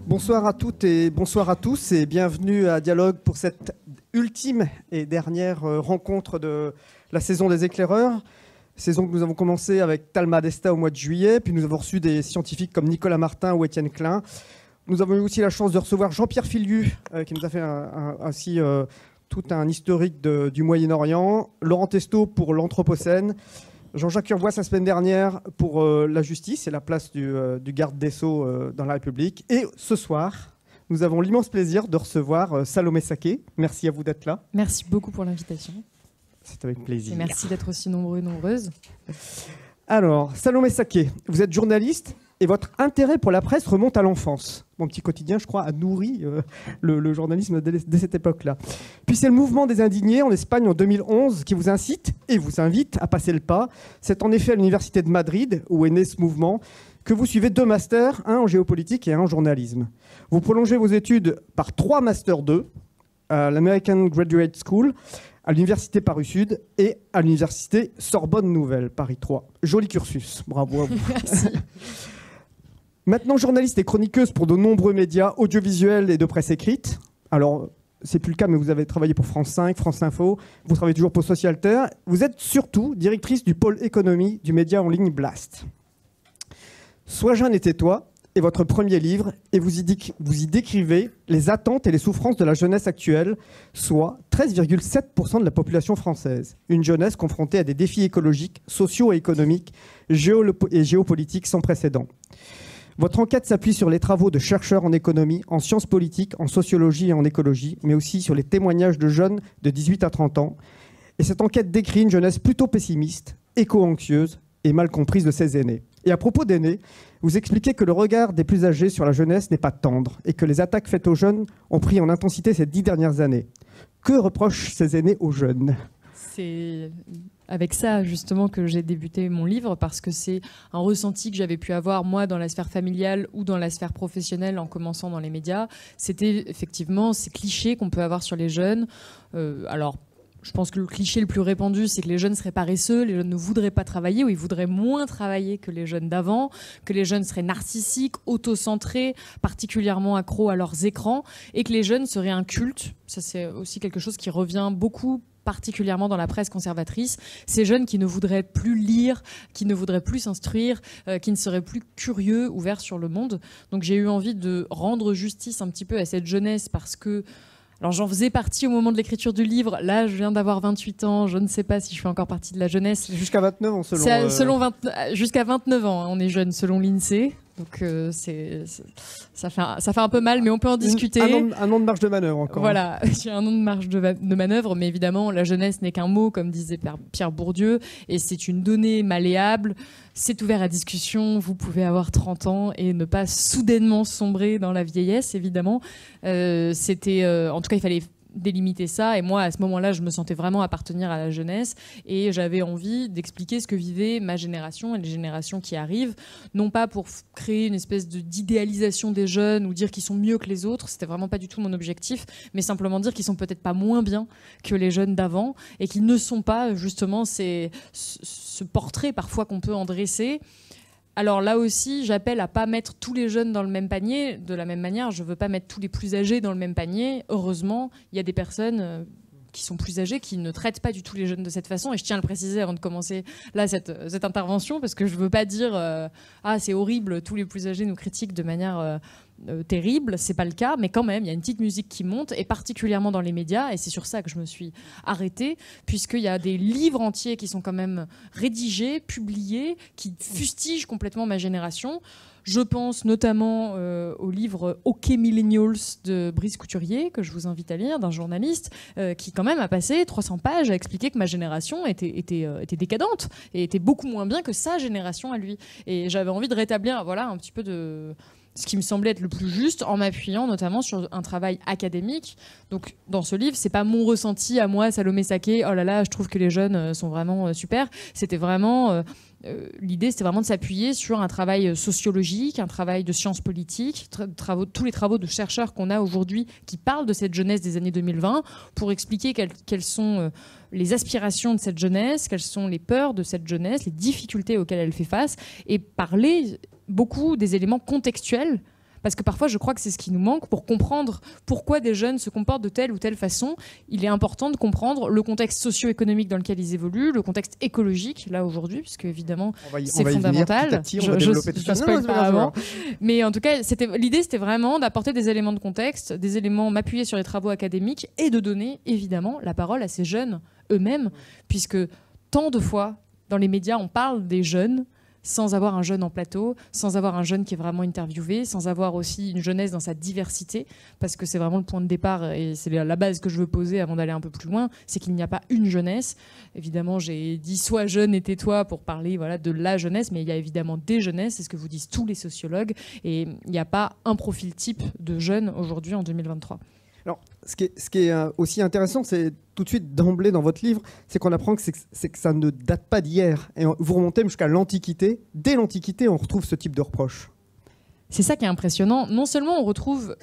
Bonsoir à toutes et bonsoir à tous et bienvenue à Dialogue pour cette ultime et dernière rencontre de la saison des éclaireurs. Saison que nous avons commencé avec Talma Desta au mois de juillet, puis nous avons reçu des scientifiques comme Nicolas Martin ou Étienne Klein. Nous avons eu aussi la chance de recevoir Jean-Pierre Filiu qui nous a fait ainsi tout un historique du Moyen-Orient, Laurent Testo pour l'Anthropocène, Jean-Jacques Urvoas la semaine dernière pour la justice et la place du garde des Sceaux dans la République. Et ce soir, nous avons l'immense plaisir de recevoir Salomé Saké. Merci à vous d'être là. Merci beaucoup pour l'invitation. C'est avec plaisir. Et merci d'être aussi nombreux et nombreuses. Alors, Salomé Saké, vous êtes journaliste et votre intérêt pour la presse remonte à l'enfance. Mon petit quotidien, je crois, a nourri le journalisme dès cette époque-là. Puis c'est le mouvement des indignés en Espagne en 2011 qui vous incite et vous invite à passer le pas. C'est en effet à l'université de Madrid, où est né ce mouvement, que vous suivez 2 masters, un en géopolitique et un en journalisme. Vous prolongez vos études par 3 masters 2 à l'American Graduate School, à l'université Paris-Sud et à l'université Sorbonne Nouvelle, Paris 3. Joli cursus, bravo à vous. Merci. Maintenant journaliste et chroniqueuse pour de nombreux médias audiovisuels et de presse écrite. Alors, c'est plus le cas, mais vous avez travaillé pour France 5, France Info, vous travaillez toujours pour Socialter. Vous êtes surtout directrice du pôle économie du média en ligne Blast. Sois jeune et tais-toi est votre premier livre et vous y décrivez les attentes et les souffrances de la jeunesse actuelle, soit 13,7% de la population française. Une jeunesse confrontée à des défis écologiques, sociaux et économiques, et géopolitiques sans précédent. Votre enquête s'appuie sur les travaux de chercheurs en économie, en sciences politiques, en sociologie et en écologie, mais aussi sur les témoignages de jeunes de 18 à 30 ans. Et cette enquête décrit une jeunesse plutôt pessimiste, éco-anxieuse et mal comprise de ses aînés. Et à propos d'aînés, vous expliquez que le regard des plus âgés sur la jeunesse n'est pas tendre et que les attaques faites aux jeunes ont pris en intensité ces 10 dernières années. Que reprochent ces aînés aux jeunes ? C'est avec ça justement que j'ai débuté mon livre, parce que c'est un ressenti que j'avais pu avoir moi dans la sphère familiale ou dans la sphère professionnelle en commençant dans les médias. C'était effectivement ces clichés qu'on peut avoir sur les jeunes. Alors je pense que le cliché le plus répandu, c'est que les jeunes seraient paresseux, les jeunes ne voudraient pas travailler, ou ils voudraient moins travailler que les jeunes d'avant, que les jeunes seraient narcissiques, autocentrés, particulièrement accros à leurs écrans, et que les jeunes seraient un culte. Ça, c'est aussi quelque chose qui revient beaucoup, particulièrement dans la presse conservatrice, ces jeunes qui ne voudraient plus lire, qui ne voudraient plus s'instruire, qui ne seraient plus curieux, ouverts sur le monde. Donc j'ai eu envie de rendre justice un petit peu à cette jeunesse, parce que alors j'en faisais partie au moment de l'écriture du livre. Là, je viens d'avoir 28 ans. Je ne sais pas si je fais encore partie de la jeunesse. Jusqu'à 29 ans, jusqu'à 29 ans, hein, on est jeune selon l'INSEE. Donc ça fait un peu mal, mais on peut en discuter. Un an de marge de manœuvre encore. Voilà, j'ai un an de marge de manœuvre, mais évidemment, la jeunesse n'est qu'un mot, comme disait Pierre Bourdieu, et c'est une donnée malléable. C'est ouvert à discussion. Vous pouvez avoir 30 ans et ne pas soudainement sombrer dans la vieillesse, évidemment. En tout cas, il fallait délimiter ça, et moi à ce moment-là je me sentais vraiment appartenir à la jeunesse et j'avais envie d'expliquer ce que vivait ma génération et les générations qui arrivent, non pas pour créer une espèce d'idéalisation des jeunes ou dire qu'ils sont mieux que les autres, c'était vraiment pas du tout mon objectif, mais simplement dire qu'ils sont peut-être pas moins bien que les jeunes d'avant et qu'ils ne sont pas justement ce portrait parfois qu'on peut en dresser. Alors là aussi, j'appelle à pas mettre tous les jeunes dans le même panier. De la même manière, je veux pas mettre tous les plus âgés dans le même panier. Heureusement, il y a des personnes qui sont plus âgées qui ne traitent pas du tout les jeunes de cette façon. Et je tiens à le préciser avant de commencer là cette intervention, parce que je veux pas dire ah c'est horrible, tous les plus âgés nous critiquent de manière terrible. C'est pas le cas, mais quand même, il y a une petite musique qui monte, et particulièrement dans les médias. Et c'est sur ça que je me suis arrêtée, puisqu'il y a des livres entiers qui sont quand même rédigés, publiés, qui fustigent complètement ma génération. Je pense notamment au livre OK Millennials de Brice Couturier, que je vous invite à lire, d'un journaliste qui quand même a passé 300 pages à expliquer que ma génération était décadente et était beaucoup moins bien que sa génération à lui. Et j'avais envie de rétablir un petit peu de ce qui me semblait être le plus juste, en m'appuyant notamment sur un travail académique. Donc dans ce livre, c'est pas mon ressenti à moi, Salomé Saké, oh là là, je trouve que les jeunes sont vraiment super. C'était vraiment l'idée, c'était vraiment de s'appuyer sur un travail sociologique, un travail de sciences politiques, tous les travaux de chercheurs qu'on a aujourd'hui qui parlent de cette jeunesse des années 2020, pour expliquer quelles sont les aspirations de cette jeunesse, quelles sont les peurs de cette jeunesse, les difficultés auxquelles elle fait face, et parler beaucoup des éléments contextuels Parce que parfois, je crois que c'est ce qui nous manque pour comprendre pourquoi des jeunes se comportent de telle ou telle façon. Il est important de comprendre le contexte socio-économique dans lequel ils évoluent, le contexte écologique, là, aujourd'hui, puisque évidemment, c'est fondamental. Je spoil pas avant. Mais en tout cas, l'idée, c'était vraiment d'apporter des éléments de contexte, des éléments, m'appuyer sur les travaux académiques et de donner, évidemment, la parole à ces jeunes eux-mêmes, puisque tant de fois, dans les médias, on parle des jeunes sans avoir un jeune en plateau, sans avoir un jeune qui est vraiment interviewé, sans avoir aussi une jeunesse dans sa diversité, parce que c'est vraiment le point de départ et c'est la base que je veux poser avant d'aller un peu plus loin, c'est qu'il n'y a pas une jeunesse. Évidemment, j'ai dit sois jeune et tais-toi pour parler de la jeunesse, mais il y a évidemment des jeunesses, c'est ce que vous disent tous les sociologues, et il n'y a pas un profil type de jeune aujourd'hui en 2023. Alors, ce qui est aussi intéressant, c'est tout de suite d'emblée dans votre livre, c'est qu'on apprend que ça ne date pas d'hier. Et vous remontez jusqu'à l'Antiquité. Dès l'Antiquité, on retrouve ce type de reproches. C'est ça qui est impressionnant. Non seulement on retrouve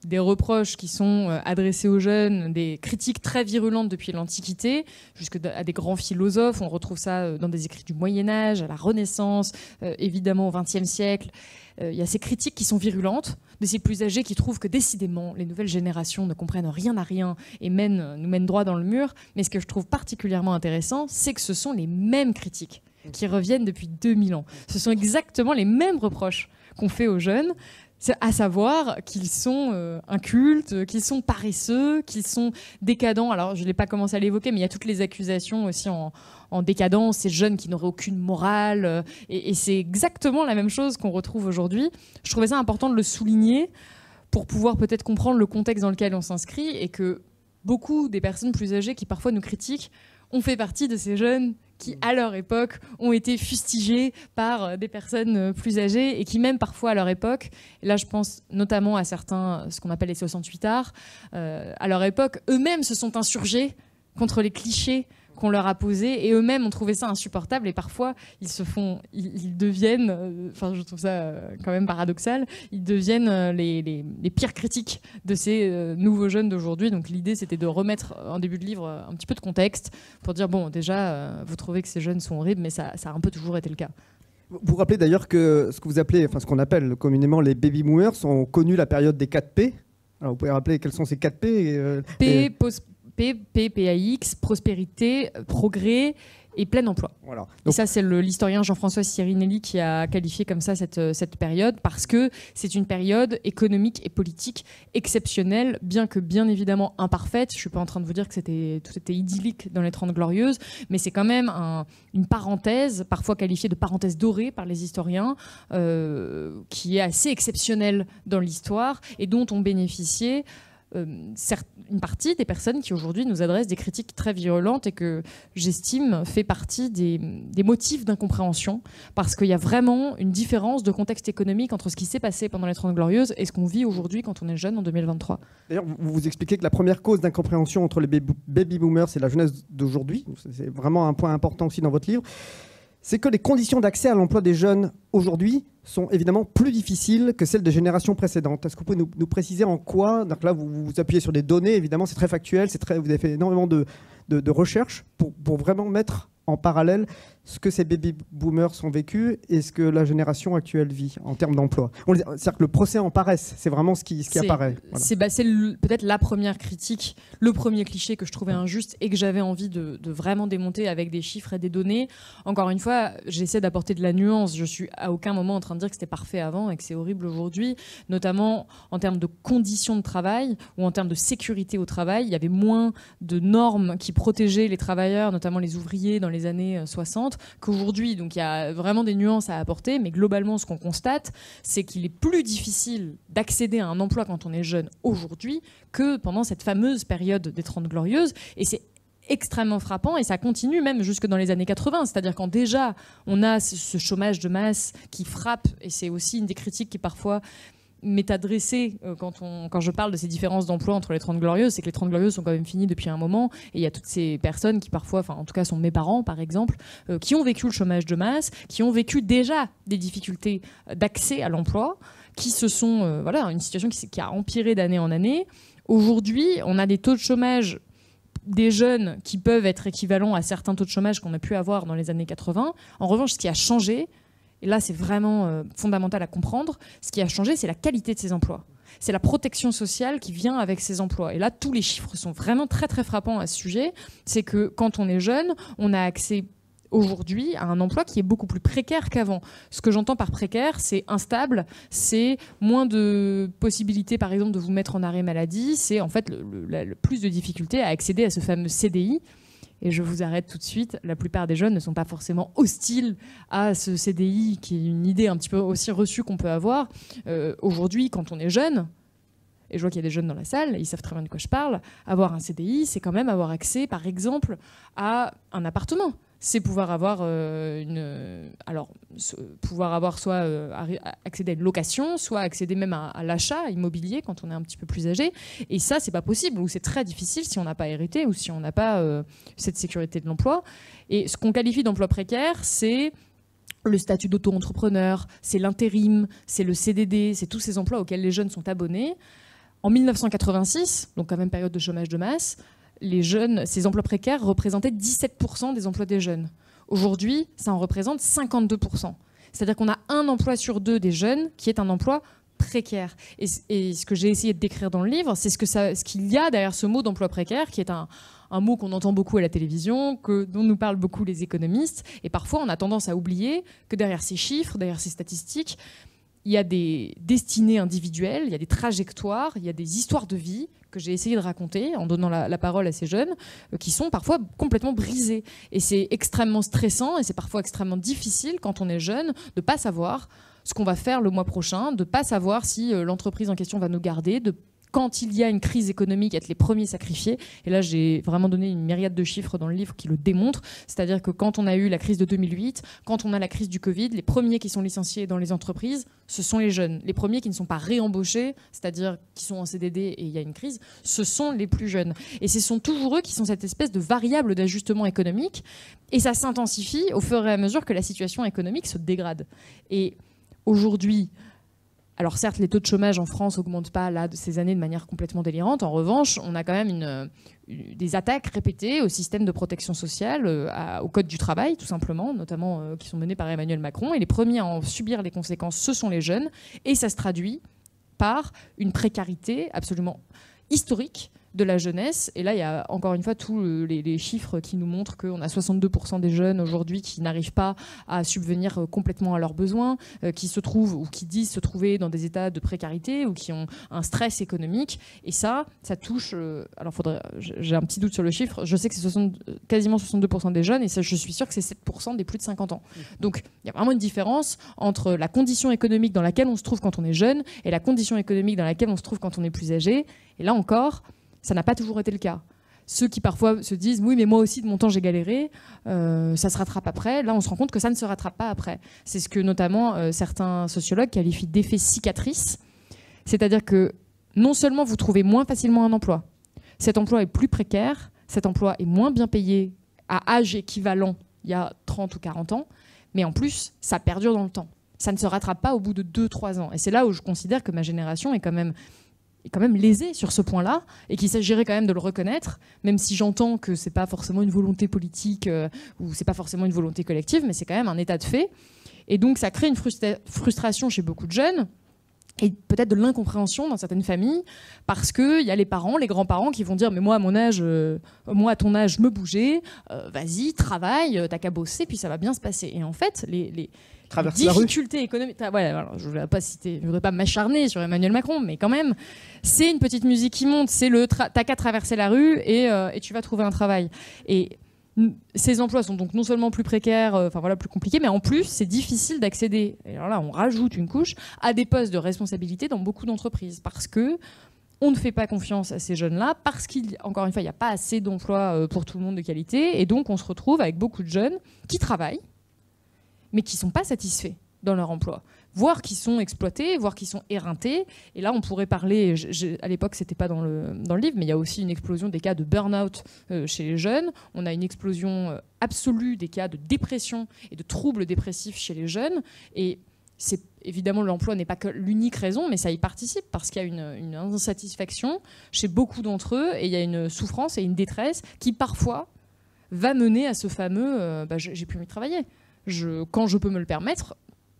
des reproches qui sont adressés aux jeunes, des critiques très virulentes depuis l'Antiquité, jusqu'à des grands philosophes. On retrouve ça dans des écrits du Moyen-Âge, à la Renaissance, évidemment au XXe siècle. Il y a ces critiques qui sont virulentes, de ces plus âgés qui trouvent que décidément les nouvelles générations ne comprennent rien à rien et nous mènent droit dans le mur. Mais ce que je trouve particulièrement intéressant, c'est que ce sont les mêmes critiques qui reviennent depuis 2000 ans. Ce sont exactement les mêmes reproches qu'on fait aux jeunes, à savoir qu'ils sont incultes, qu'ils sont paresseux, qu'ils sont décadents. Alors, je n'ai pas commencé à l'évoquer, mais il y a toutes les accusations aussi en décadence, ces jeunes qui n'auraient aucune morale. Et c'est exactement la même chose qu'on retrouve aujourd'hui. Je trouvais ça important de le souligner pour pouvoir peut-être comprendre le contexte dans lequel on s'inscrit et que beaucoup des personnes plus âgées qui parfois nous critiquent ont fait partie de ces jeunes qui, à leur époque, ont été fustigés par des personnes plus âgées et qui, même parfois à leur époque, et là je pense notamment à certains, ce qu'on appelle les 68ards, à leur époque, eux-mêmes se sont insurgés contre les clichés qu'on leur a posés et eux-mêmes ont trouvé ça insupportable et parfois ils deviennent, je trouve ça quand même paradoxal, ils deviennent les pires critiques de ces nouveaux jeunes d'aujourd'hui. Donc l'idée c'était de remettre en début de livre un petit peu de contexte pour dire bon déjà vous trouvez que ces jeunes sont horribles mais ça a un peu toujours été le cas. Vous rappelez d'ailleurs que ce que vous appelez, ce qu'on appelle communément les baby boomers ont connu la période des 4 P. Alors vous pouvez rappeler quels sont ces 4 P PAX, prospérité, progrès et plein emploi. Voilà. Donc, et ça, c'est l'historien Jean-François Sirinelli qui a qualifié comme ça cette période parce que c'est une période économique et politique exceptionnelle, bien que bien évidemment imparfaite. Je ne suis pas en train de vous dire que tout était idyllique dans les 30 Glorieuses, mais c'est quand même une parenthèse, parfois qualifiée de parenthèse dorée par les historiens, qui est assez exceptionnelle dans l'histoire et dont ont bénéficié une partie des personnes qui aujourd'hui nous adressent des critiques très virulentes et que j'estime fait partie des motifs d'incompréhension parce qu'il y a vraiment une différence de contexte économique entre ce qui s'est passé pendant les 30 Glorieuses et ce qu'on vit aujourd'hui quand on est jeune en 2023. D'ailleurs, vous expliquez que la première cause d'incompréhension entre les baby boomers et la jeunesse d'aujourd'hui, c'est vraiment un point important aussi dans votre livre, c'est que les conditions d'accès à l'emploi des jeunes aujourd'hui sont évidemment plus difficiles que celles des générations précédentes. Est-ce que vous pouvez nous préciser en quoi? Donc là, vous vous appuyez sur des données, évidemment, c'est très factuel, vous avez fait énormément de recherches pour vraiment mettre en parallèle ce que ces baby boomers ont vécu et ce que la génération actuelle vit en termes d'emploi. C'est-à-dire que le procès en paresse, c'est vraiment ce qui apparaît. Voilà. C'est peut-être la première critique, le premier cliché que je trouvais injuste et que j'avais envie de vraiment démonter avec des chiffres et des données. Encore une fois, j'essaie d'apporter de la nuance. Je suis à aucun moment en train de dire que c'était parfait avant et que c'est horrible aujourd'hui, notamment en termes de conditions de travail ou en termes de sécurité au travail. Il y avait moins de normes qui protégeaient les travailleurs, notamment les ouvriers dans les années 60 qu'aujourd'hui. Donc il y a vraiment des nuances à apporter, mais globalement ce qu'on constate, c'est qu'il est plus difficile d'accéder à un emploi quand on est jeune aujourd'hui que pendant cette fameuse période des 30 Glorieuses. Et c'est extrêmement frappant et ça continue même jusque dans les années 80, c'est-à-dire quand déjà on a ce chômage de masse qui frappe, et c'est aussi une des critiques qui parfois m'est adressée quand je parle de ces différences d'emploi entre les 30 Glorieuses, c'est que les 30 Glorieuses sont quand même finies depuis un moment et il y a toutes ces personnes qui parfois, en tout cas sont mes parents par exemple, qui ont vécu le chômage de masse, qui ont vécu déjà des difficultés d'accès à l'emploi, qui se sont, une situation qui a empiré d'année en année. Aujourd'hui, on a des taux de chômage des jeunes qui peuvent être équivalents à certains taux de chômage qu'on a pu avoir dans les années 80. En revanche, ce qui a changé, et là c'est vraiment fondamental à comprendre, ce qui a changé, c'est la qualité de ces emplois. C'est la protection sociale qui vient avec ces emplois. Et là, tous les chiffres sont vraiment très très frappants à ce sujet. C'est que quand on est jeune, on a accès aujourd'hui à un emploi qui est beaucoup plus précaire qu'avant. Ce que j'entends par précaire, c'est instable, c'est moins de possibilités, par exemple, de vous mettre en arrêt maladie, c'est en fait le plus de difficultés à accéder à ce fameux CDI. Et je vous arrête tout de suite, la plupart des jeunes ne sont pas forcément hostiles à ce CDI, qui est une idée un petit peu aussi reçue qu'on peut avoir. Aujourd'hui, quand on est jeune, et je vois qu'il y a des jeunes dans la salle, ils savent très bien de quoi je parle, avoir un CDI, c'est quand même avoir accès, par exemple, à un appartement. C'est pouvoir avoir pouvoir avoir soit accéder à une location, soit accéder même à l'achat immobilier quand on est un petit peu plus âgé. Et ça, c'est pas possible, ou c'est très difficile si on n'a pas hérité ou si on n'a pas cette sécurité de l'emploi. Et ce qu'on qualifie d'emploi précaire, c'est le statut d'auto-entrepreneur, c'est l'intérim, c'est le CDD, c'est tous ces emplois auxquels les jeunes sont abonnés. En 1986, donc quand même période de chômage de masse, ces emplois précaires représentaient 17% des emplois des jeunes. Aujourd'hui, ça en représente 52%. C'est-à-dire qu'on a un emploi sur deux des jeunes qui est un emploi précaire. Et ce que j'ai essayé de décrire dans le livre, c'est ce qu'il y a derrière ce mot d'emploi précaire, qui est un mot qu'on entend beaucoup à la télévision, dont nous parlent beaucoup les économistes. Et parfois, on a tendance à oublier que derrière ces chiffres, derrière ces statistiques, il y a des destinées individuelles, il y a des trajectoires, il y a des histoires de vie que j'ai essayé de raconter en donnant la parole à ces jeunes qui sont parfois complètement brisés. Et c'est extrêmement stressant et c'est parfois extrêmement difficile quand on est jeune de ne pas savoir ce qu'on va faire le mois prochain, de ne pas savoir si l'entreprise en question va nous garder, quand il y a une crise économique, être les premiers sacrifiés. Et là, j'ai vraiment donné une myriade de chiffres dans le livre qui le démontrent. C'est-à-dire que quand on a eu la crise de 2008, quand on a la crise du Covid, les premiers qui sont licenciés dans les entreprises, ce sont les jeunes. Les premiers qui ne sont pas réembauchés, c'est-à-dire qui sont en CDD et il y a une crise, ce sont les plus jeunes. Et ce sont toujours eux qui sont cette espèce de variable d'ajustement économique. Et ça s'intensifie au fur et à mesure que la situation économique se dégrade. Et aujourd'hui, alors certes, les taux de chômage en France n'augmentent pas là, de ces années de manière complètement délirante. En revanche, on a quand même des attaques répétées au système de protection sociale, au Code du travail, tout simplement, notamment qui sont menées par Emmanuel Macron. Et les premiers à en subir les conséquences, ce sont les jeunes. Et ça se traduit par une précarité absolument historique de la jeunesse. Et là, il y a encore une fois tous les chiffres qui nous montrent qu'on a 62% des jeunes aujourd'hui qui n'arrivent pas à subvenir complètement à leurs besoins, qui se trouvent ou qui disent se trouver dans des états de précarité ou qui ont un stress économique. Et ça touche... alors, j'ai un petit doute sur le chiffre. Je sais que c'est quasiment 62% des jeunes et ça, je suis sûre que c'est 7% des plus de 50 ans. Donc, il y a vraiment une différence entre la condition économique dans laquelle on se trouve quand on est jeune et la condition économique dans laquelle on se trouve quand on est plus âgé. Et là encore... ça n'a pas toujours été le cas. Ceux qui parfois se disent « oui, mais moi aussi, de mon temps, j'ai galéré, ça se rattrape après », là, on se rend compte que ça ne se rattrape pas après. C'est ce que notamment certains sociologues qualifient d'effet cicatrice, c'est-à-dire que non seulement vous trouvez moins facilement un emploi, cet emploi est plus précaire, cet emploi est moins bien payé à âge équivalent il y a 30 ou 40 ans, mais en plus, ça perdure dans le temps. Ça ne se rattrape pas au bout de 2-3 ans. Et c'est là où je considère que ma génération est quand même lésé sur ce point-là et qu'il s'agirait quand même de le reconnaître, même si j'entends que c'est pas forcément une volonté politique ou c'est pas forcément une volonté collective, mais c'est quand même un état de fait. Et donc ça crée une frustration chez beaucoup de jeunes et peut-être de l'incompréhension dans certaines familles parce qu'il y a les parents, les grands-parents qui vont dire « mais moi, à mon âge, moi à ton âge, me bouger, vas-y, travaille, t'as qu'à bosser, puis ça va bien se passer. » Et en fait, les difficultés économiques. Ouais, alors, je ne voudrais pas m'acharner sur Emmanuel Macron, mais quand même, c'est une petite musique qui monte. C'est t'as qu'à traverser la rue et tu vas trouver un travail. Et ces emplois sont donc non seulement plus précaires, plus compliqués, mais en plus, c'est difficile d'accéder. Et alors là, on rajoute une couche à des postes de responsabilité dans beaucoup d'entreprises parce que on ne fait pas confiance à ces jeunes-là parce qu'encore une fois, il n'y a pas assez d'emplois pour tout le monde de qualité. Et donc, on se retrouve avec beaucoup de jeunes qui travaillent, mais qui ne sont pas satisfaits dans leur emploi, voire qui sont exploités, voire qui sont éreintés. Et là, on pourrait parler, à l'époque, ce n'était pas dans le livre, mais il y a aussi une explosion des cas de burn-out chez les jeunes. On a une explosion absolue des cas de dépression et de troubles dépressifs chez les jeunes. Et évidemment, l'emploi n'est pas que l'unique raison, mais ça y participe parce qu'il y a une insatisfaction chez beaucoup d'entre eux et il y a une souffrance et une détresse qui, parfois, va mener à ce fameux « j'ai plus envie de travailler ». Quand je peux me le permettre,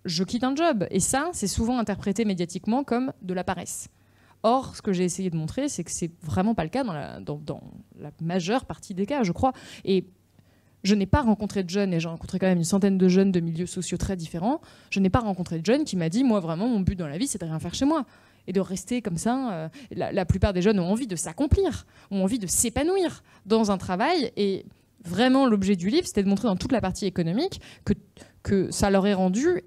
je quitte un job. Et ça, c'est souvent interprété médiatiquement comme de la paresse. Or, ce que j'ai essayé de montrer, c'est que c'est vraiment pas le cas dans la majeure partie des cas, je crois. Et je n'ai pas rencontré de jeunes, et j'ai rencontré quand même une centaine de jeunes de milieux sociaux très différents, je n'ai pas rencontré de jeunes qui m'a dit, moi vraiment, mon but dans la vie, c'est de rien faire chez moi. Et de rester comme ça. La plupart des jeunes ont envie de s'accomplir, ont envie de s'épanouir dans un travail. Et vraiment, l'objet du livre, c'était de montrer dans toute la partie économique que ça leur est rendu,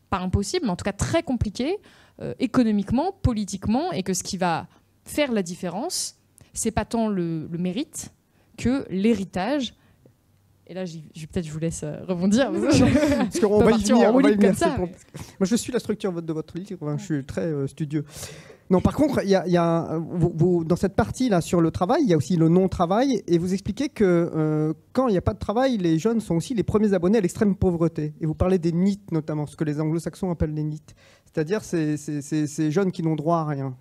pas impossible, mais en tout cas très compliqué, économiquement, politiquement, et que ce qui va faire la différence, c'est pas tant le mérite que l'héritage. Et là, peut-être je vous laisse rebondir. Parce qu'on va y venir. Ça, Moi, je suis la structure de votre livre. Je suis très studieux. Non, par contre, il y a dans cette partie-là sur le travail, il y a aussi le non-travail. Et vous expliquez que quand il n'y a pas de travail, les jeunes sont aussi les premiers abonnés à l'extrême pauvreté. Et vous parlez des NEET notamment, ce que les anglo-saxons appellent les NEET. C'est-à-dire ces jeunes qui n'ont droit à rien.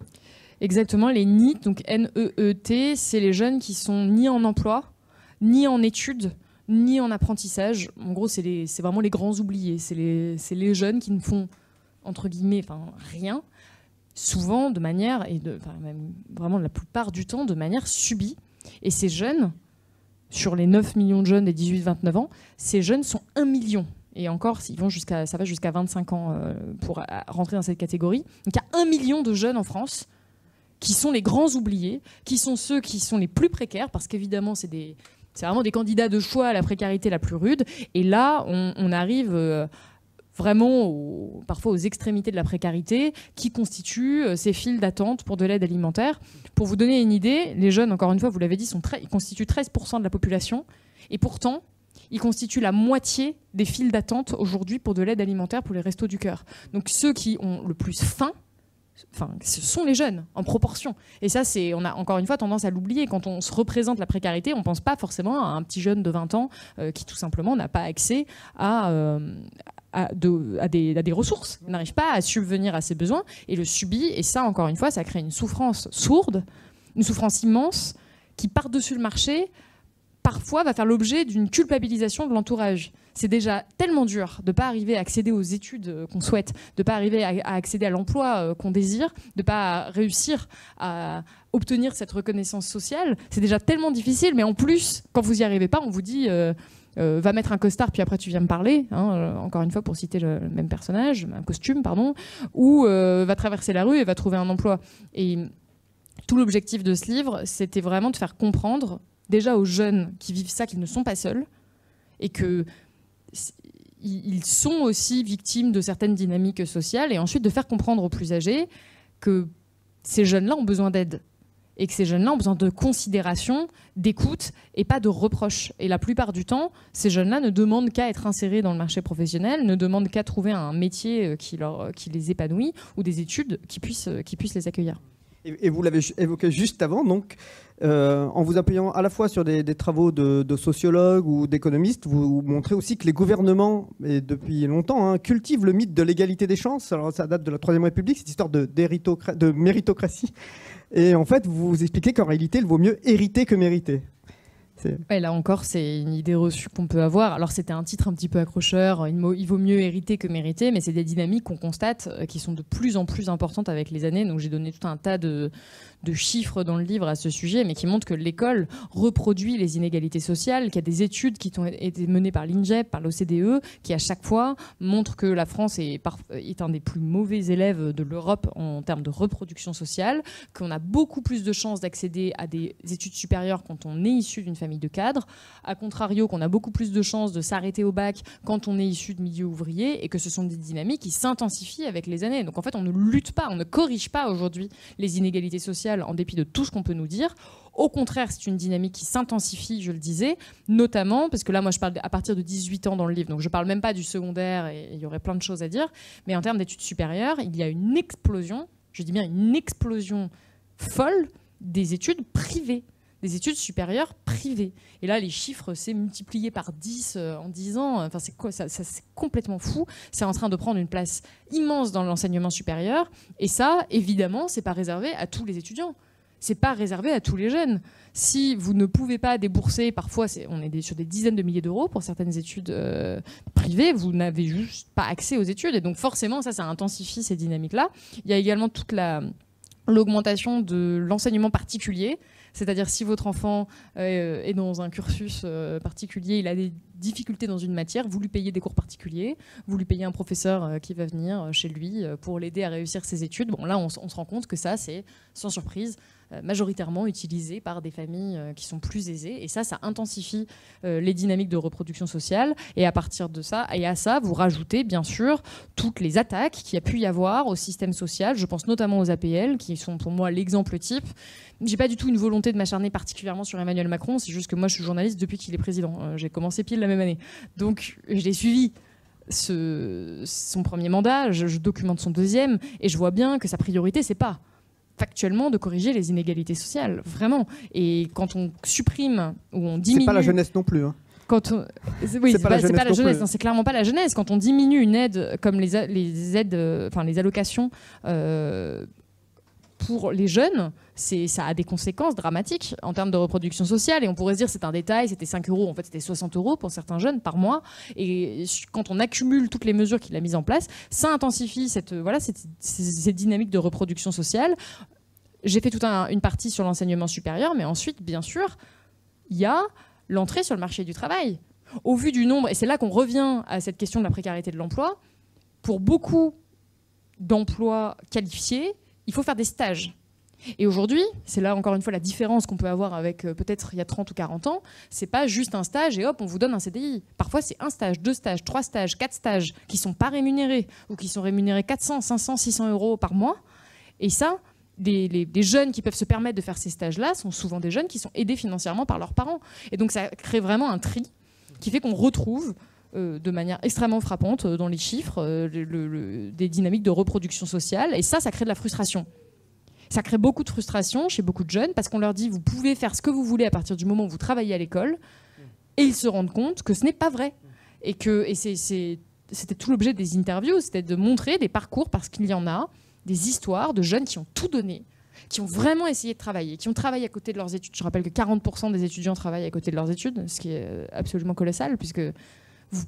Exactement, les NEET, donc N-E-E-T, c'est les jeunes qui sont ni en emploi, ni en études, ni en apprentissage. En gros, c'est vraiment les grands oubliés. C'est les jeunes qui ne font, entre guillemets, rien, souvent de manière, même vraiment la plupart du temps, de manière subie. Et ces jeunes, sur les 9 millions de jeunes des 18-29 ans, ces jeunes sont 1 million. Et encore, ça va jusqu'à 25 ans pour rentrer dans cette catégorie. Donc il y a 1 million de jeunes en France qui sont les grands oubliés, qui sont ceux qui sont les plus précaires, parce qu'évidemment, c'est vraiment des candidats de choix à la précarité la plus rude. Et là, on arrive vraiment parfois aux extrémités de la précarité qui constituent ces files d'attente pour de l'aide alimentaire. Pour vous donner une idée, les jeunes, encore une fois, vous l'avez dit, ils constituent 13% de la population. Et pourtant, ils constituent la moitié des files d'attente aujourd'hui pour de l'aide alimentaire pour les Restos du Cœur. Donc ceux qui ont le plus faim, ce sont les jeunes, en proportion. Et ça, on a encore une fois tendance à l'oublier. Quand on se représente la précarité, on ne pense pas forcément à un petit jeune de 20 ans qui, tout simplement, n'a pas accès à des ressources, n'arrive pas à subvenir à ses besoins, et le subit. Et ça, encore une fois, ça crée une souffrance sourde, une souffrance immense, qui, par-dessus le marché, parfois va faire l'objet d'une culpabilisation de l'entourage. C'est déjà tellement dur de ne pas arriver à accéder aux études qu'on souhaite, de ne pas arriver à accéder à l'emploi qu'on désire, de ne pas réussir à obtenir cette reconnaissance sociale. C'est déjà tellement difficile, mais en plus, quand vous n'y arrivez pas, on vous dit va mettre un costard, puis après tu viens me parler, encore une fois pour citer le même personnage, un costume, pardon, ou va traverser la rue et va trouver un emploi. Et tout l'objectif de ce livre, c'était vraiment de faire comprendre déjà aux jeunes qui vivent ça qu'ils ne sont pas seuls et qu'ils sont aussi victimes de certaines dynamiques sociales, et ensuite de faire comprendre aux plus âgés que ces jeunes-là ont besoin d'aide et que ces jeunes-là ont besoin de considération, d'écoute et pas de reproches. Et la plupart du temps, ces jeunes-là ne demandent qu'à être insérés dans le marché professionnel, ne demandent qu'à trouver un métier qui les épanouit ou des études qui puissent les accueillir. Et vous l'avez évoqué juste avant, donc, en vous appuyant à la fois sur des travaux de sociologues ou d'économistes, vous montrez aussi que les gouvernements, et depuis longtemps, cultivent le mythe de l'égalité des chances. Alors ça date de la Troisième République, cette histoire de méritocratie. Et en fait, vous expliquez qu'en réalité, il vaut mieux hériter que mériter. Ouais, là encore, c'est une idée reçue qu'on peut avoir. Alors c'était un titre un petit peu accrocheur, il vaut mieux hériter que mériter, mais c'est des dynamiques qu'on constate qui sont de plus en plus importantes avec les années. Donc j'ai donné tout un tas de chiffres dans le livre à ce sujet, mais qui montrent que l'école reproduit les inégalités sociales, qu'il y a des études qui ont été menées par l'INJEP, par l'OCDE, qui à chaque fois montrent que la France est un des plus mauvais élèves de l'Europe en termes de reproduction sociale, qu'on a beaucoup plus de chances d'accéder à des études supérieures quand on est issu d'une famille de cadres, à contrario qu'on a beaucoup plus de chances de s'arrêter au bac quand on est issu de milieux ouvriers, et que ce sont des dynamiques qui s'intensifient avec les années. Donc en fait, on ne lutte pas, on ne corrige pas aujourd'hui les inégalités sociales en dépit de tout ce qu'on peut nous dire. Au contraire, c'est une dynamique qui s'intensifie, je le disais, notamment, parce que là, moi, je parle à partir de 18 ans dans le livre, donc je ne parle même pas du secondaire, et il y aurait plein de choses à dire, mais en termes d'études supérieures, il y a une explosion, je dis bien une explosion folle des études privées, des études supérieures privées. Et là, les chiffres, c'est multiplié par 10 en 10 ans. Enfin, c'est complètement fou. C'est en train de prendre une place immense dans l'enseignement supérieur. Et ça, évidemment, c'est pas réservé à tous les étudiants. c'est pas réservé à tous les jeunes. Si vous ne pouvez pas débourser, parfois on est sur des dizaines de milliers d'euros pour certaines études privées, vous n'avez juste pas accès aux études. Et donc forcément, ça intensifie ces dynamiques-là. Il y a également toute l'augmentation de l'enseignement particulier. C'est-à-dire si votre enfant est dans un cursus particulier, il a des difficultés dans une matière, vous lui payez des cours particuliers, vous lui payez un professeur qui va venir chez lui pour l'aider à réussir ses études. Bon, là, on se rend compte que ça, c'est, sans surprise, majoritairement utilisé par des familles qui sont plus aisées. Et ça intensifie les dynamiques de reproduction sociale. Et à partir de ça, et à ça, vous rajoutez, bien sûr, toutes les attaques qu'il y a pu y avoir au système social. Je pense notamment aux APL, qui sont pour moi l'exemple type. J'ai pas du tout une volonté de m'acharner particulièrement sur Emmanuel Macron. C'est juste que moi, je suis journaliste depuis qu'il est président. J'ai commencé pile la même année. Donc, je l'ai suivi. Son premier mandat, je documente son deuxième. Et je vois bien que sa priorité, c'est pas factuellement de corriger les inégalités sociales, vraiment. Et quand on supprime ou on diminue... C'est pas la jeunesse non plus. Hein. Oui, c'est pas la jeunesse, c'est clairement pas la jeunesse. Quand on diminue une aide comme les allocations pour les jeunes, ça a des conséquences dramatiques en termes de reproduction sociale. Et on pourrait se dire c'est un détail, c'était 5 euros, en fait c'était 60 euros pour certains jeunes par mois. Et quand on accumule toutes les mesures qu'il a mises en place, ça intensifie cette dynamique de reproduction sociale. J'ai fait toute une partie sur l'enseignement supérieur, mais ensuite, bien sûr, il y a l'entrée sur le marché du travail. Au vu du nombre, et c'est là qu'on revient à cette question de la précarité de l'emploi, pour beaucoup d'emplois qualifiés, il faut faire des stages. Et aujourd'hui, c'est là encore une fois la différence qu'on peut avoir avec peut-être il y a 30 ou 40 ans, c'est pas juste un stage et hop, on vous donne un CDI. Parfois, c'est un stage, 2 stages, 3 stages, 4 stages qui sont pas rémunérés ou qui sont rémunérés 400, 500, 600 euros par mois. Et ça, les jeunes qui peuvent se permettre de faire ces stages-là sont souvent des jeunes qui sont aidés financièrement par leurs parents. Et donc, ça crée vraiment un tri qui fait qu'on retrouve de manière extrêmement frappante dans les chiffres des dynamiques de reproduction sociale. Et ça crée de la frustration. Ça crée beaucoup de frustration chez beaucoup de jeunes parce qu'on leur dit vous pouvez faire ce que vous voulez à partir du moment où vous travaillez à l'école, et ils se rendent compte que ce n'est pas vrai. Et c'était tout l'objet des interviews, c'était de montrer des parcours, parce qu'il y en a, des histoires de jeunes qui ont tout donné, qui ont vraiment essayé de travailler, qui ont travaillé à côté de leurs études. Je rappelle que 40% des étudiants travaillent à côté de leurs études, ce qui est absolument colossal, puisque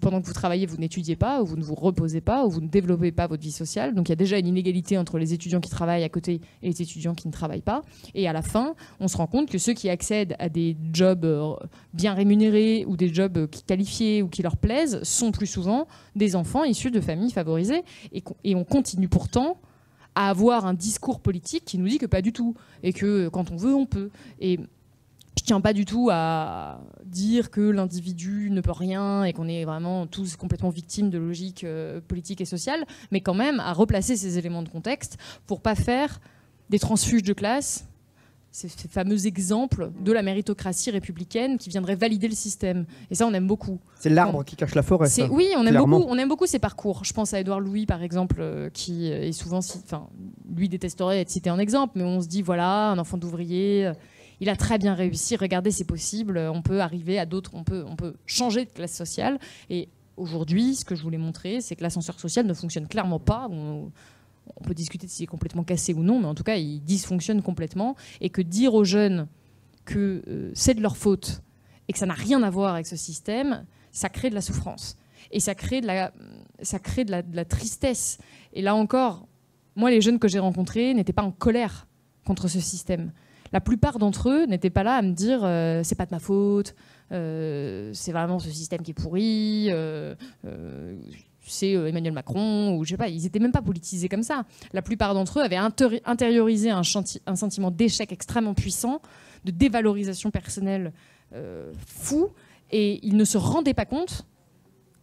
pendant que vous travaillez, vous n'étudiez pas, ou vous ne vous reposez pas, ou vous ne développez pas votre vie sociale. Donc il y a déjà une inégalité entre les étudiants qui travaillent à côté et les étudiants qui ne travaillent pas. Et à la fin, on se rend compte que ceux qui accèdent à des jobs bien rémunérés ou des jobs qualifiés ou qui leur plaisent sont plus souvent des enfants issus de familles favorisées. Et on continue pourtant à avoir un discours politique qui nous dit que pas du tout. Et que quand on veut, on peut. Et je tiens pas du tout à dire que l'individu ne peut rien et qu'on est vraiment tous complètement victimes de logiques politiques et sociales, mais quand même à replacer ces éléments de contexte pour pas faire des transfuges de classe, ces fameux exemples de la méritocratie républicaine qui viendraient valider le système. Et ça, on aime beaucoup. C'est l'arbre qui cache la forêt. Ça, oui, on aime beaucoup ces parcours. Je pense à Édouard Louis, par exemple, qui est souvent... lui détesterait être cité en exemple, mais on se dit, voilà, un enfant d'ouvrier... Il a très bien réussi, regardez, c'est possible, on peut arriver à d'autres, on peut changer de classe sociale. Et aujourd'hui, ce que je voulais montrer, c'est que l'ascenseur social ne fonctionne clairement pas. On peut discuter de s'il est complètement cassé ou non, mais en tout cas, il dysfonctionne complètement. Et que dire aux jeunes que c'est de leur faute et que ça n'a rien à voir avec ce système, ça crée de la souffrance. Et ça crée de la tristesse. Et là encore, moi, les jeunes que j'ai rencontrés n'étaient pas en colère contre ce système. La plupart d'entre eux n'étaient pas là à me dire c'est pas de ma faute, c'est vraiment ce système qui est pourri, c'est Emmanuel Macron, ou je sais pas, ils n'étaient même pas politisés comme ça. La plupart d'entre eux avaient intériorisé un sentiment d'échec extrêmement puissant, de dévalorisation personnelle fou, et ils ne se rendaient pas compte